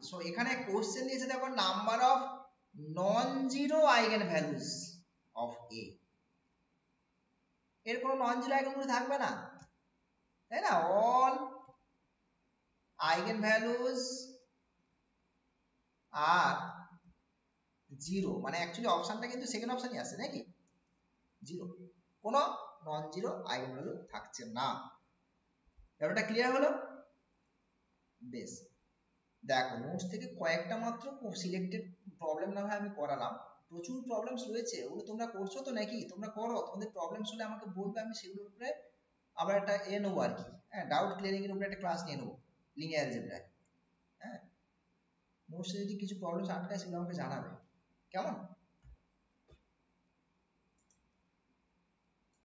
সো এখানে কোশ্চেন দিয়েছে দেখো number of non zero eigen values of A, এর কোনো নন জিরো আইগেন ভ্যালু থাকবে না, তাই না? অল আইগেন ভ্যালুস আর জিরো, মানে অ্যাকচুয়ালি অপশনটা কিন্তু সেকেন্ড অপশনই আছে নাকি, জিরো, কোনো নন জিরো আইগেন ভ্যালু থাকছে না। ব্যাপারটা ক্লিয়ার হলো? বেশ, দেখো নোটস থেকে কয়েকটা মাত্র সিলেক্টেড প্রবলেম না হয় আমি করালাম, প্রচুর প্রবলেমস রয়েছে, ওগুলো তোমরা করছো তো নাকি? তোমরা করো, তোমাদের প্রবলেমস হলে আমাকে বলবে, আমি সেগুলোর উপরে আবার একটা নেবো আর কি, হ্যাঁ, ডাউট ক্লিয়ারিং এর উপরে একটা ক্লাস নিয়ে নেবো লিনিয়ার অ্যালজেব্রায়, হ্যাঁ। নোটসে যদি কিছু প্রবলেমস আটকায় সেগুলো আমাকে জানাবে, কেমন?